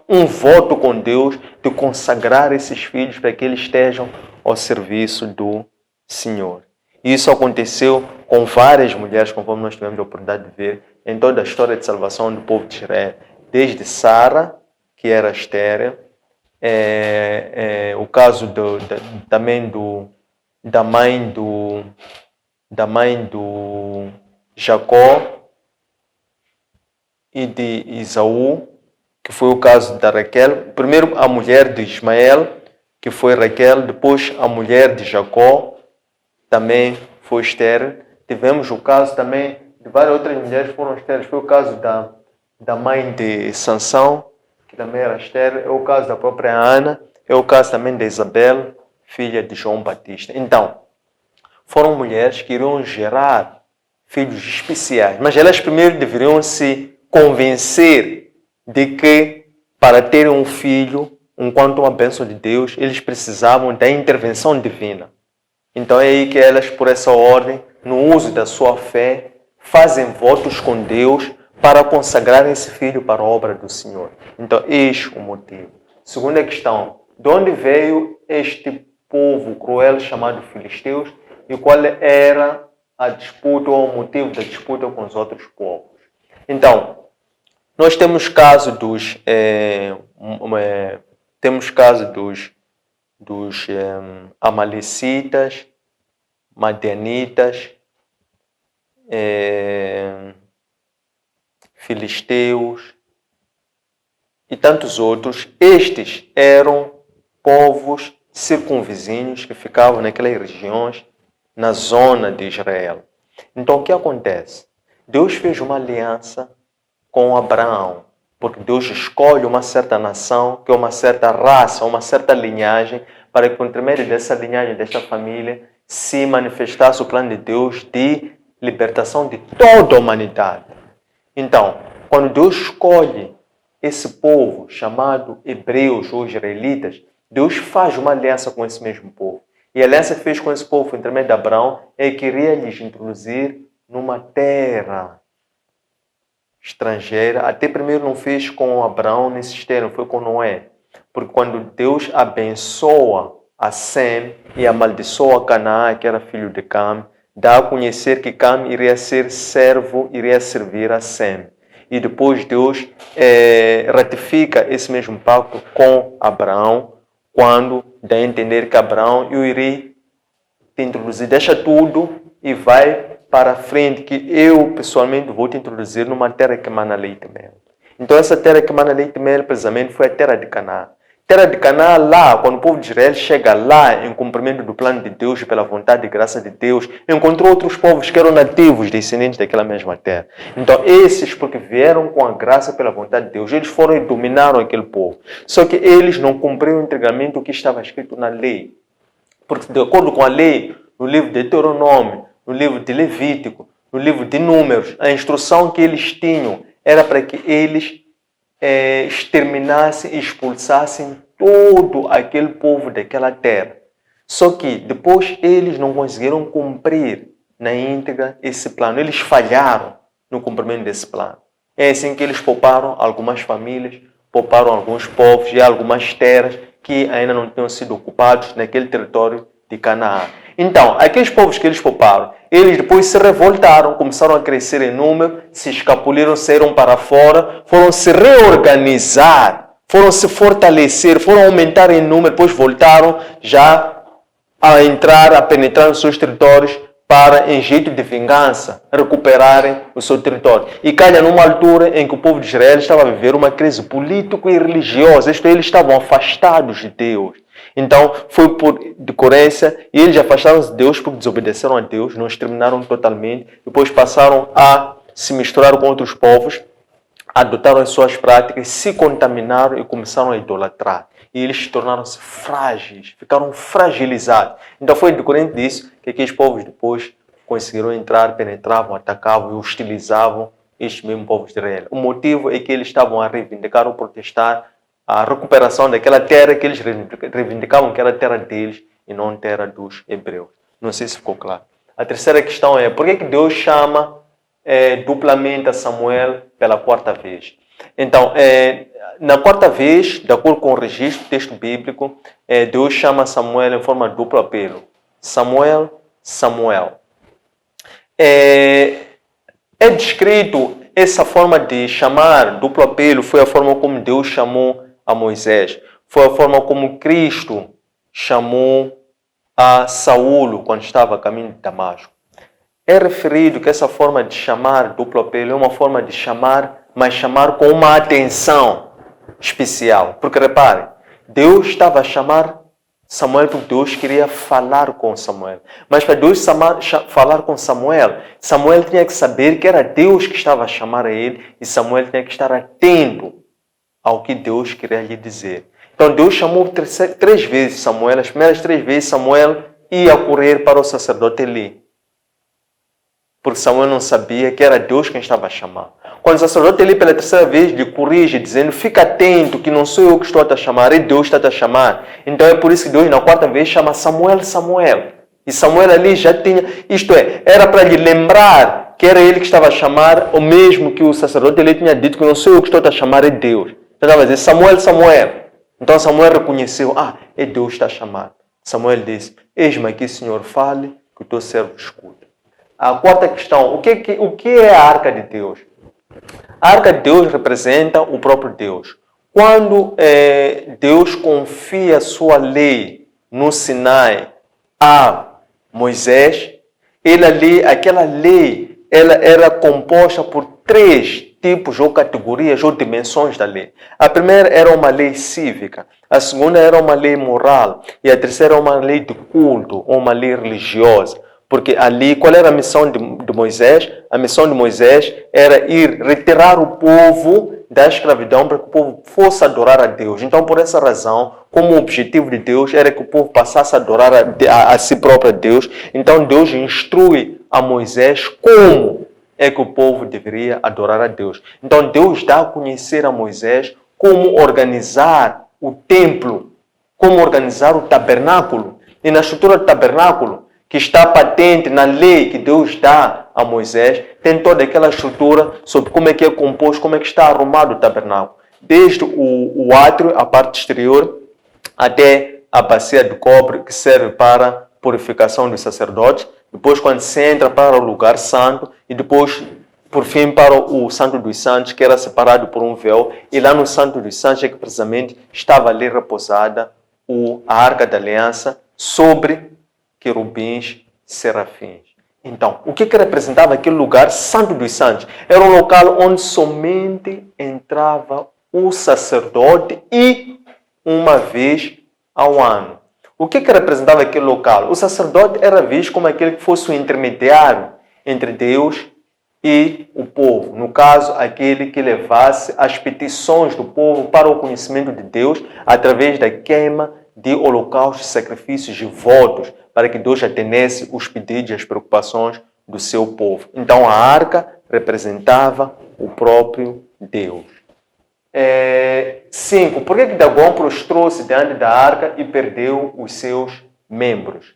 um voto com Deus de consagrar esses filhos para que eles estejam ao serviço do Senhor. Isso aconteceu com várias mulheres, conforme nós tivemos a oportunidade de ver em toda a história de salvação do povo de Israel. Desde Sara, que era estéril, o caso também da mãe do Jacó e de Isaú, que foi o caso da Raquel. Primeiro a mulher de Ismael, que foi Raquel, depois a mulher de Jacó, também foi estéril. Tivemos o caso também de várias outras mulheres que foram estéreis. Foi o caso da mãe de Sansão, que também era estéril. É o caso da própria Ana. É o caso também de Isabel, filha de João Batista. Então, foram mulheres que iriam gerar filhos especiais. Mas elas primeiro deveriam se convencer de que para terem um filho, enquanto uma bênção de Deus, eles precisavam da intervenção divina. Então é aí que elas, por essa ordem, no uso da sua fé, fazem votos com Deus para consagrar esse filho para a obra do Senhor. Então, eis o motivo. Segunda questão, de onde veio este povo cruel chamado Filisteus e qual era a disputa ou o motivo da disputa com os outros povos? Então, nós temos caso dos amalecitas, madianitas, filisteus e tantos outros. Estes eram povos circunvizinhos que ficavam naquelas regiões, na zona de Israel. Então, o que acontece? Deus fez uma aliança com Abraão, porque Deus escolhe uma certa nação, que é uma certa raça, uma certa linhagem, para que por intermédio dessa linhagem, desta família, se manifestasse o plano de Deus de libertação de toda a humanidade. Então, quando Deus escolhe esse povo chamado hebreus ou israelitas, Deus faz uma aliança com esse mesmo povo. E a aliança que fez com esse povo, por intermédio de Abraão, é que queria lhes introduzir numa terra estrangeira. Até primeiro não fez com Abraão nesses termos, foi com Noé. Porque quando Deus abençoa a Sem e amaldiçoa Canaã, que era filho de Cam, dá a conhecer que Cam iria ser servo, iria servir a Sem. E depois Deus ratifica esse mesmo pacto com Abraão, quando dá a entender que Abraão eu irei te introduzir, deixa tudo e vai para frente, que eu pessoalmente vou te introduzir numa terra que emana leite e mel. Então essa terra que emana leite e mel, precisamente, foi a terra de Canaã. Terra de Canaã, lá, quando o povo de Israel chega lá, em cumprimento do plano de Deus, pela vontade e graça de Deus, encontrou outros povos que eram nativos, descendentes daquela mesma terra. Então esses, porque vieram com a graça pela vontade de Deus, eles foram e dominaram aquele povo. Só que eles não cumpriram integralmente o que estava escrito na lei. Porque de acordo com a lei, no livro de Deuteronômio, no livro de Levítico, no livro de Números, a instrução que eles tinham era para que eles exterminassem e expulsassem todo aquele povo daquela terra. Só que depois eles não conseguiram cumprir na íntegra esse plano. Eles falharam no cumprimento desse plano. É assim que eles pouparam algumas famílias, pouparam alguns povos e algumas terras que ainda não tinham sido ocupados naquele território de Canaã. Então, aqueles povos que eles pouparam, eles depois se revoltaram, começaram a crescer em número, se escapuliram, saíram para fora, foram se reorganizar, foram se fortalecer, foram aumentar em número, depois voltaram já a entrar, a penetrar nos seus territórios para, em jeito de vingança, recuperarem o seu território. E calha numa altura em que o povo de Israel estava a viver uma crise política e religiosa, isto é, eles estavam afastados de Deus. Então, foi por decorrência, e eles afastaram-se de Deus porque desobedeceram a Deus, não exterminaram totalmente, depois passaram a se misturar com outros povos, adotaram as suas práticas, se contaminaram e começaram a idolatrar. E eles tornaram-se frágeis, ficaram fragilizados. Então foi decorrente disso que aqueles povos depois conseguiram entrar, penetravam, atacavam e hostilizavam este mesmo povo de Israel. O motivo é que eles estavam a reivindicar ou protestar a recuperação daquela terra que eles reivindicavam que era terra deles e não terra dos hebreus. Não sei se ficou claro. A terceira questão é, por que Deus chama duplamente a Samuel pela quarta vez? Então, na quarta vez, de acordo com o registro do texto bíblico, Deus chama Samuel em forma de duplo apelo. Samuel, Samuel. É descrito essa forma de chamar duplo apelo, foi a forma como Deus chamou a Moisés. Foi a forma como Cristo chamou a Saulo quando estava a caminho de Damasco. É referido que essa forma de chamar duplo apelo é uma forma de chamar, mas chamar com uma atenção especial. Porque reparem, Deus estava a chamar Samuel porque Deus queria falar com Samuel. Mas para Deus falar com Samuel, Samuel tinha que saber que era Deus que estava a chamar a ele e Samuel tinha que estar atento ao que Deus queria lhe dizer. Então Deus chamou três vezes Samuel. As primeiras 3 vezes Samuel ia correr para o sacerdote Eli. Porque Samuel não sabia que era Deus quem estava a chamar. Quando o sacerdote Eli pela terceira vez lhe corrige, dizendo, fica atento que não sou eu que estou a te chamar, é Deus que está a te chamar. Então é por isso que Deus na quarta vez chama Samuel, Samuel. E Samuel ali já tinha, isto é, era para lhe lembrar que era ele que estava a chamar, ou mesmo que o sacerdote Eli tinha dito que não sou eu que estou a te chamar, é Deus. Então estava a dizer, Samuel, Samuel. Então Samuel reconheceu, é Deus que está a chamar. Samuel disse, eis-me aqui, Senhor, fale, que o teu servo escuta. A quarta questão, o que é a arca de Deus? A arca de Deus representa o próprio Deus. Quando Deus confia a sua lei no Sinai a Moisés, aquela lei ela era composta por 3 tipos ou categorias ou dimensões da lei. A primeira era uma lei cívica, a segunda era uma lei moral e a terceira era uma lei de culto ou uma lei religiosa. Porque ali, qual era a missão de Moisés? A missão de Moisés era ir retirar o povo da escravidão para que o povo fosse adorar a Deus. Então, por essa razão, como o objetivo de Deus era que o povo passasse a adorar a si próprio a Deus, então Deus instrui a Moisés como é que o povo deveria adorar a Deus. Então, Deus dá a conhecer a Moisés como organizar o templo, como organizar o tabernáculo. E na estrutura do tabernáculo, que está patente na lei que Deus dá a Moisés, tem toda aquela estrutura sobre como é que é composto, como é que está arrumado o tabernáculo. Desde o átrio, a parte exterior, até a bacia de cobre, que serve para purificação dos sacerdotes. Depois, quando se entra para o lugar santo, e depois, por fim, para o Santo dos Santos, que era separado por um véu. E lá no Santo dos Santos é que precisamente estava ali repousada a Arca da Aliança sobre querubins, serafins. Então, o que representava aquele lugar Santo dos Santos? Era um local onde somente entrava o sacerdote e uma vez ao ano. O que representava aquele local? O sacerdote era visto como aquele que fosse o intermediário entre Deus e o povo. No caso, aquele que levasse as petições do povo para o conhecimento de Deus através da queima de holocaustos, sacrifícios e votos, para que Deus atendesse os pedidos e as preocupações do seu povo. Então, a arca representava o próprio Deus. 5. Por que Dagom prostrou-se diante da arca e perdeu os seus membros?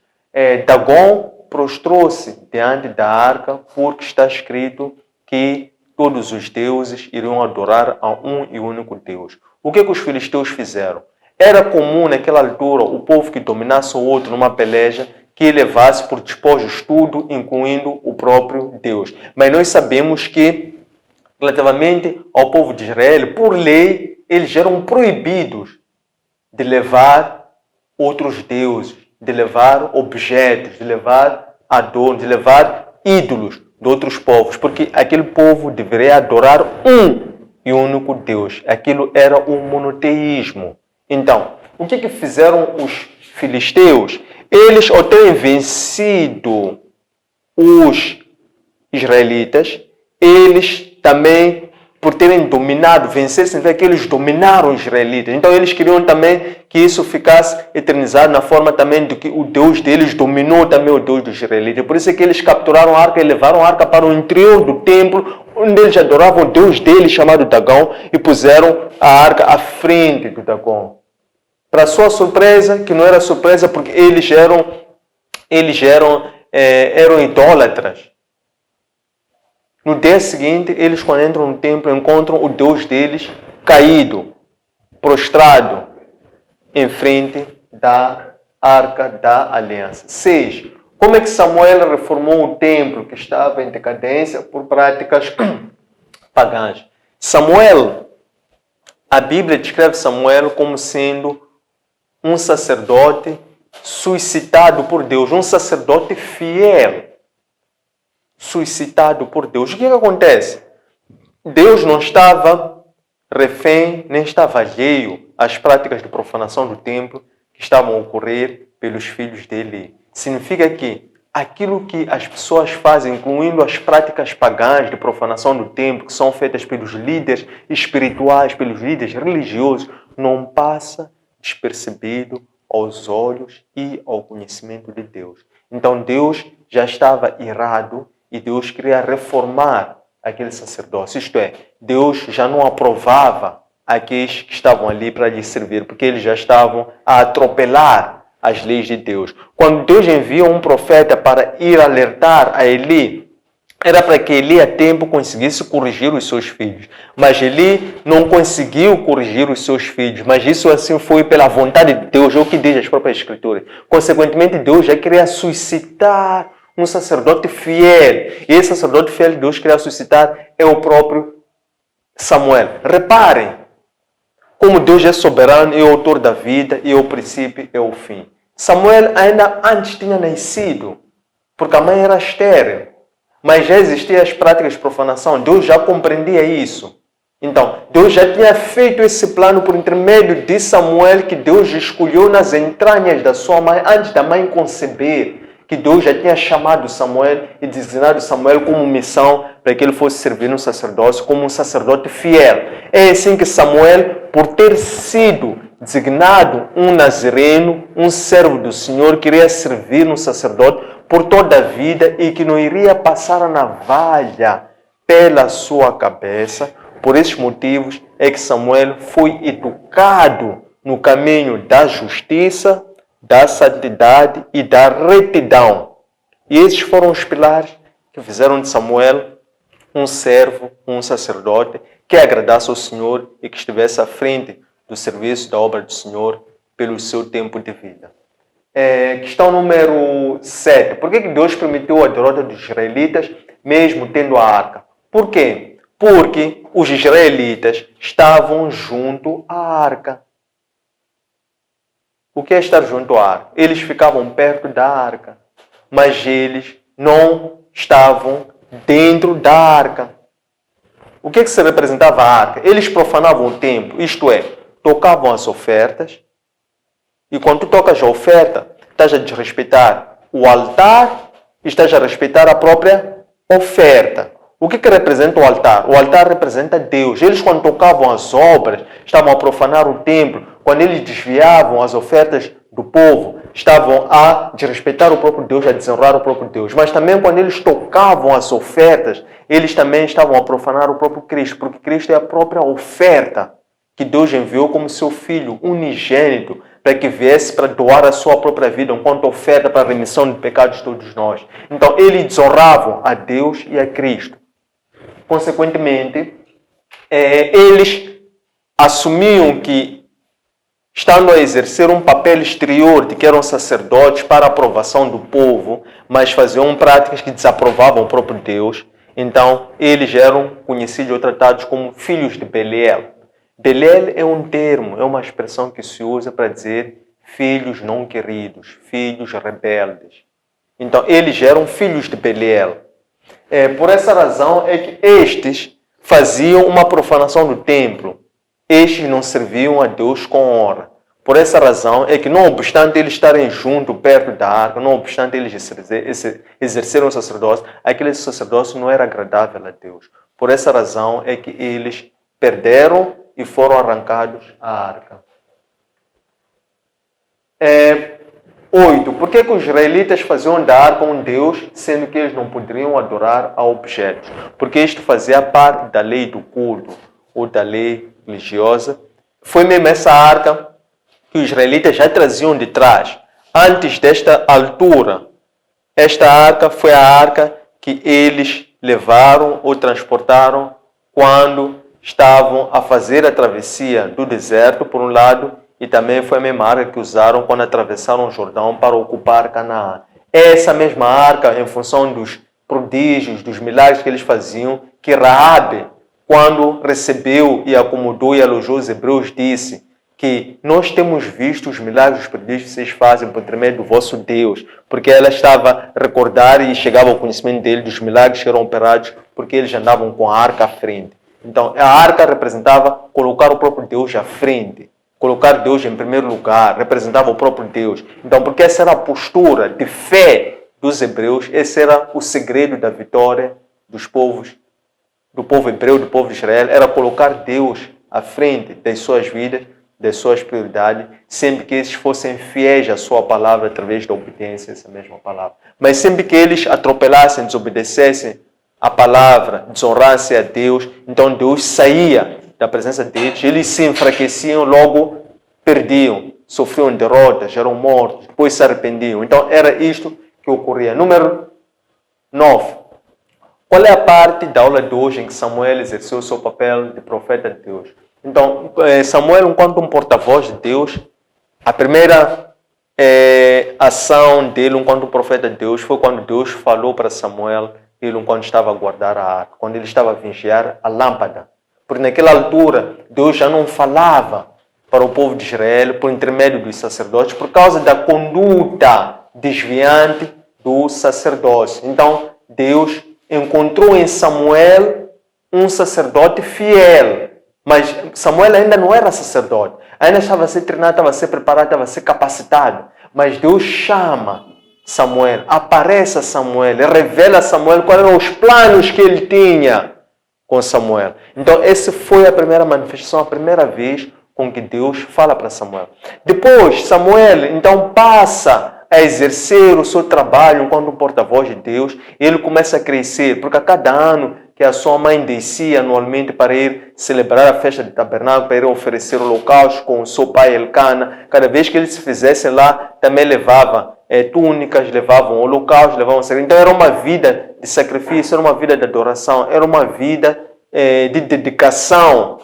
Dagom prostrou-se diante da arca porque está escrito que todos os deuses iriam adorar a um e único Deus. O que os filisteus fizeram? Era comum naquela altura o povo que dominasse o outro numa peleja que levasse por despojos tudo, incluindo o próprio Deus. Mas nós sabemos que, relativamente ao povo de Israel, por lei, eles eram proibidos de levar outros deuses, de levar objetos, de levar adornos, de levar ídolos de outros povos, porque aquele povo deveria adorar um e único Deus. Aquilo era o monoteísmo. Então, o que fizeram os filisteus? Eles, ao terem vencido os israelitas, eles também, por terem dominado, vencer significa que eles dominaram os israelitas. Então eles queriam também que isso ficasse eternizado na forma também de que o Deus deles dominou também o Deus dos israelitas. Por isso é que eles capturaram a arca e levaram a arca para o interior do templo, onde eles adoravam o Deus deles, chamado Dagão, e puseram a arca à frente do Dagão. Para sua surpresa, que não era surpresa porque eles eram idólatras. No dia seguinte, eles quando entram no templo, encontram o Deus deles caído, prostrado, em frente da Arca da Aliança. 6. Como é que Samuel reformou o templo que estava em decadência por práticas pagãs? A Bíblia descreve Samuel como sendo um sacerdote suscitado por Deus, um sacerdote fiel, suscitado por Deus. O que acontece? Deus não estava refém, nem estava alheio às práticas de profanação do templo que estavam a ocorrer pelos filhos dele. Significa que aquilo que as pessoas fazem, incluindo as práticas pagãs de profanação do templo, que são feitas pelos líderes espirituais, pelos líderes religiosos, não passa despercebido aos olhos e ao conhecimento de Deus. Então Deus já estava irado e Deus queria reformar aquele sacerdócio. Isto é, Deus já não aprovava aqueles que estavam ali para lhe servir, porque eles já estavam a atropelar as leis de Deus. Quando Deus envia um profeta para ir alertar a Eli, era para que Eli a tempo conseguisse corrigir os seus filhos. Mas Eli não conseguiu corrigir os seus filhos. Mas isso assim foi pela vontade de Deus, é o que diz as próprias Escrituras. Consequentemente, Deus já queria suscitar um sacerdote fiel. E esse sacerdote fiel que Deus queria suscitar é o próprio Samuel. Reparem como Deus é soberano, é o autor da vida, e é o princípio, é o fim. Samuel ainda antes tinha nascido, porque a mãe era estéril. Mas já existiam as práticas de profanação. Deus já compreendia isso. Então, Deus já tinha feito esse plano por intermédio de Samuel, que Deus escolheu nas entranhas da sua mãe, antes da mãe conceber. Que Deus já tinha chamado Samuel e designado Samuel como missão para que ele fosse servir no sacerdócio como um sacerdote fiel. É assim que Samuel, por ter sido designado um nazireno, um servo do Senhor, queria servir no sacerdote por toda a vida e que não iria passar a navalha pela sua cabeça. Por esses motivos é que Samuel foi educado no caminho da justiça, da santidade e da retidão. E esses foram os pilares que fizeram de Samuel um servo, um sacerdote, que agradasse ao Senhor e que estivesse à frente do serviço da obra do Senhor pelo seu tempo de vida. Questão número 7. Por que Deus permitiu a derrota dos israelitas, mesmo tendo a arca? Por quê? Porque os israelitas estavam junto à arca. O que é estar junto à arca? Eles ficavam perto da arca, mas eles não estavam dentro da arca. O que se representava a arca? Eles profanavam o templo, isto é, tocavam as ofertas, e quando tu tocas a oferta, estás a desrespeitar o altar e estás a respeitar a própria oferta. O que representa o altar? O altar representa Deus. Eles, quando tocavam as obras, estavam a profanar o templo. Quando eles desviavam as ofertas do povo, estavam a desrespeitar o próprio Deus, a desonrar o próprio Deus. Mas também quando eles tocavam as ofertas, eles também estavam a profanar o próprio Cristo, porque Cristo é a própria oferta que Deus enviou como seu Filho unigênito, para que viesse para doar a sua própria vida enquanto oferta para a remissão de pecados de todos nós. Então, eles desonravam a Deus e a Cristo. consequentemente, eles assumiam que, estando a exercer um papel exterior de que eram sacerdotes para a aprovação do povo, mas faziam práticas que desaprovavam o próprio Deus, então eles eram conhecidos ou tratados como filhos de Beliel. Beliel é um termo, é uma expressão que se usa para dizer filhos não queridos, filhos rebeldes. Então, eles eram filhos de Beliel. Por essa razão é que estes faziam uma profanação do templo. Estes não serviam a Deus com honra. Por essa razão é que, não obstante eles estarem junto, perto da arca, não obstante eles exerceram o sacerdócio, aquele sacerdócio não era agradável a Deus. Por essa razão é que eles perderam e foram arrancados à arca. 8. Por que os israelitas faziam da arca um Deus, sendo que eles não poderiam adorar a objetos? Porque isto fazia parte da lei do culto, ou da lei religiosa. Foi mesmo essa arca que os israelitas já traziam de trás. Antes desta altura, esta arca foi a arca que eles levaram ou transportaram quando estavam a fazer a travessia do deserto, por um lado, e também foi a mesma arca que usaram quando atravessaram o Jordão para ocupar Canaã. Essa mesma arca, em função dos prodígios, dos milagres que eles faziam, que Raabe, quando recebeu e acomodou e alojou os hebreus, disse que nós temos visto os milagres, os prodígios que vocês fazem por intermédio do vosso Deus, porque ela estava a recordar e chegava ao conhecimento dele dos milagres que eram operados, porque eles andavam com a arca à frente. Então, a arca representava colocar o próprio Deus à frente. Colocar Deus em primeiro lugar, representava o próprio Deus. Então, porque essa era a postura de fé dos hebreus, esse era o segredo da vitória dos povos, do povo hebreu, do povo de Israel, era colocar Deus à frente das suas vidas, das suas prioridades, sempre que eles fossem fiéis à sua palavra através da obediência a essa mesma palavra. Mas sempre que eles atropelassem, desobedecessem a palavra, desonrassem a Deus, então Deus saía da presença deles, eles se enfraqueciam, logo perdiam, sofriam derrotas, eram mortos, depois se arrependiam. Então era isto que ocorria. Número 9. Qual é a parte da aula de hoje em que Samuel exerceu o seu papel de profeta de Deus? Então, Samuel, enquanto um porta-voz de Deus, a primeira ação dele enquanto um profeta de Deus foi quando Deus falou para Samuel, ele enquanto estava a guardar a arca, quando ele estava a vigiar a lâmpada. Porque naquela altura, Deus já não falava para o povo de Israel por intermédio dos sacerdotes, por causa da conduta desviante do sacerdócio. Então, Deus encontrou em Samuel um sacerdote fiel. Mas Samuel ainda não era sacerdote. Ainda estava a ser treinado, estava a ser preparado, estava a ser capacitado. Mas Deus chama Samuel, aparece a Samuel, revela a Samuel quais eram os planos que ele tinha com Samuel. Então, essa foi a primeira manifestação, a primeira vez com que Deus fala para Samuel. Depois, Samuel, então, passa a exercer o seu trabalho enquanto um porta-voz de Deus. E ele começa a crescer, porque a cada ano que a sua mãe descia anualmente para ir celebrar a festa de tabernáculo, para ir oferecer holocausto com o seu pai Elcana, cada vez que ele se fizesse lá, também levava túnicas, levavam holocausto, levavam sacrifício. Então era uma vida de sacrifício, era uma vida de adoração, era uma vida de dedicação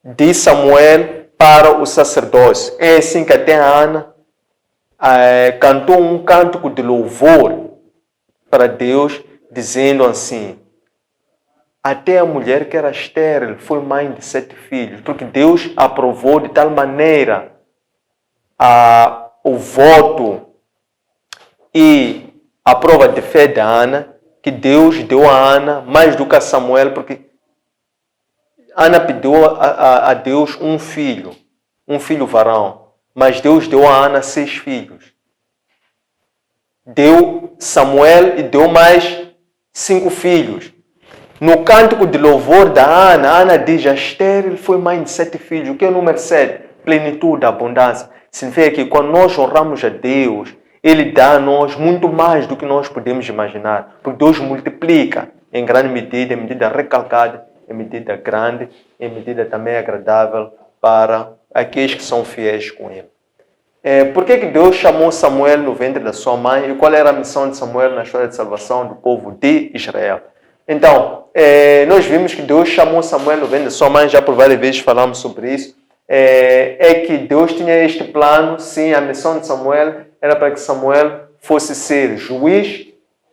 de Samuel para o sacerdócio. É assim que até a Ana cantou um cântico de louvor para Deus, dizendo assim: até a mulher que era estéril foi mãe de 7 filhos, porque Deus aprovou de tal maneira o voto e a prova de fé de Ana, que Deus deu a Ana mais do que a Samuel, porque Ana pediu a Deus um filho varão, mas Deus deu a Ana 6 filhos. Deu Samuel e deu mais 5 filhos. No cântico de louvor da Ana, Ana diz: a estéril foi mãe de 7 filhos. O que é o número 7? Plenitude, abundância. Significa que quando nós honramos a Deus, Ele dá a nós muito mais do que nós podemos imaginar. Porque Deus multiplica em grande medida, em medida recalcada, em medida grande, em medida também agradável para aqueles que são fiéis com Ele. Por que Deus chamou Samuel no ventre da sua mãe? E qual era a missão de Samuel na história de salvação do povo de Israel? Então, nós vimos que Deus chamou Samuel, vendo sua mãe, já por várias vezes falamos sobre isso, é que Deus tinha este plano, sim, a missão de Samuel era para que Samuel fosse ser juiz.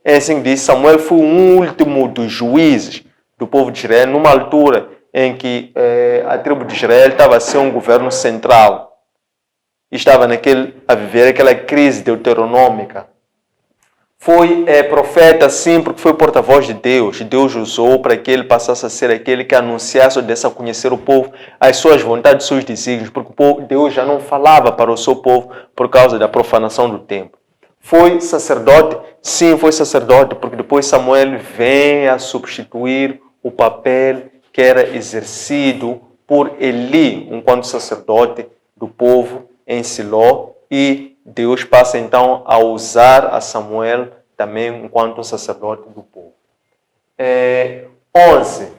É assim que diz, Samuel foi o último dos juízes do povo de Israel, numa altura em que a tribo de Israel estava a ser um governo central. Estava a viver aquela crise deuteronômica. Foi profeta, sim, porque foi porta-voz de Deus. Deus usou para que ele passasse a ser aquele que anunciasse ou desse a conhecer o povo, as suas vontades, os seus desígnios, porque Deus já não falava para o seu povo por causa da profanação do templo. Foi sacerdote? Sim, foi sacerdote, porque depois Samuel vem a substituir o papel que era exercido por Eli, enquanto sacerdote do povo em Siló, e Deus passa então a usar a Samuel também enquanto sacerdote do povo. 11.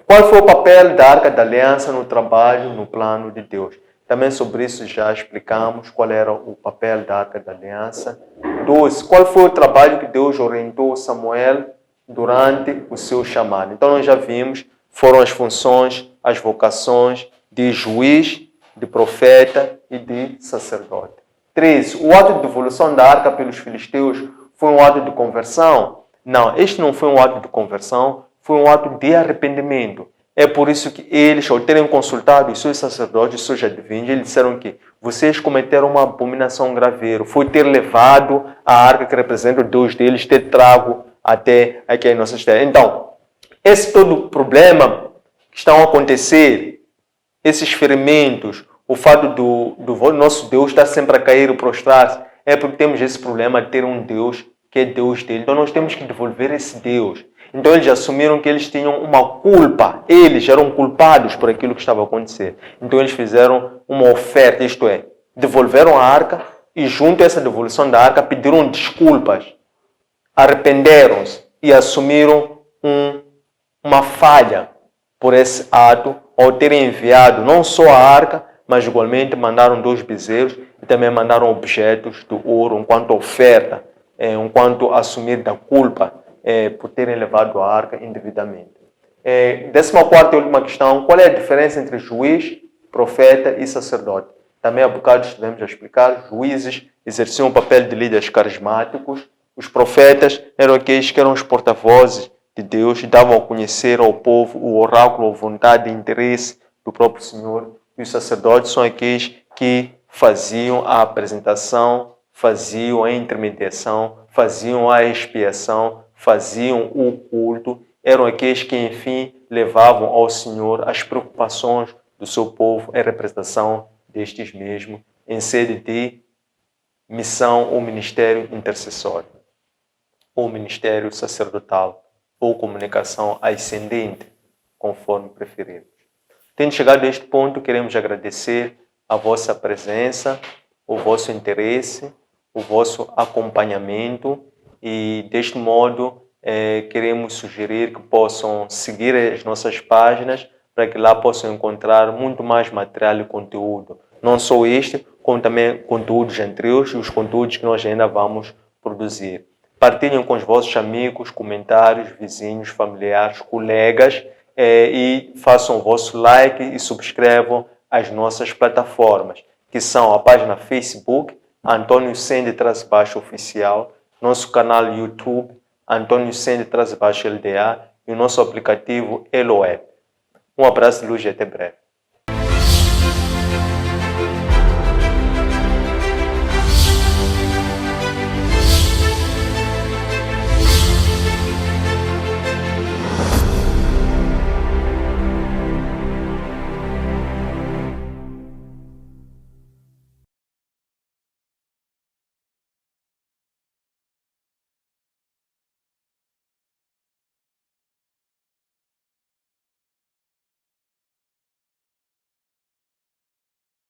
Qual foi o papel da Arca da Aliança no trabalho, no plano de Deus? Também sobre isso já explicamos qual era o papel da Arca da Aliança. 12. Qual foi o trabalho que Deus orientou Samuel durante o seu chamado? Então nós já vimos, foram as funções, as vocações de juiz, de profeta e de sacerdote. 13. O ato de devolução da arca pelos filisteus foi um ato de conversão? Não, este não foi um ato de conversão, foi um ato de arrependimento. É por isso que eles, ao terem consultado os seus sacerdotes, os seus adivinhos, eles disseram que vocês cometeram uma abominação graveira. Foi ter levado a arca que representa o Deus deles, ter trago até aqui em nossas terras. Então, esse todo o problema que estão a acontecer, esses ferimentos, o fato do nosso Deus estar sempre a cair e prostrar-se, é porque temos esse problema de ter um Deus que é Deus dele. Então nós temos que devolver esse Deus. Então eles assumiram que eles tinham uma culpa. Eles eram culpados por aquilo que estava a acontecer. Então eles fizeram uma oferta, isto é, devolveram a arca e junto a essa devolução da arca pediram desculpas. Arrependeram-se e assumiram uma falha por esse ato ao terem enviado não só a arca, mas igualmente mandaram 2 bezerros e também mandaram objetos do ouro enquanto oferta, enquanto assumir da culpa por terem levado a arca indevidamente. 14ª e última questão, qual é a diferença entre juiz, profeta e sacerdote? Também há bocado estivemos a explicar, juízes exerciam o papel de líderes carismáticos, os profetas eram aqueles que eram os porta-vozes de Deus e davam a conhecer ao povo o oráculo, a vontade e interesse do próprio Senhor. E os sacerdotes são aqueles que faziam a apresentação, faziam a intermediação, faziam a expiação, faziam o culto. Eram aqueles que, enfim, levavam ao Senhor as preocupações do seu povo em representação destes mesmos, em sede de missão ou ministério intercessório, ou ministério sacerdotal, ou comunicação ascendente, conforme preferirmos. Tendo chegado a este ponto, queremos agradecer a vossa presença, o vosso interesse, o vosso acompanhamento e, deste modo, queremos sugerir que possam seguir as nossas páginas para que lá possam encontrar muito mais material e conteúdo. Não só este, como também conteúdos anteriores e os conteúdos que nós ainda vamos produzir. Partilhem com os vossos amigos, comentários, vizinhos, familiares, colegas, e façam o vosso like e subscrevam as nossas plataformas, que são a página Facebook, Antônio Sende-Oficial, nosso canal YouTube, Antônio Sende-LDA e o nosso aplicativo Elo App. Um abraço de luz e até breve.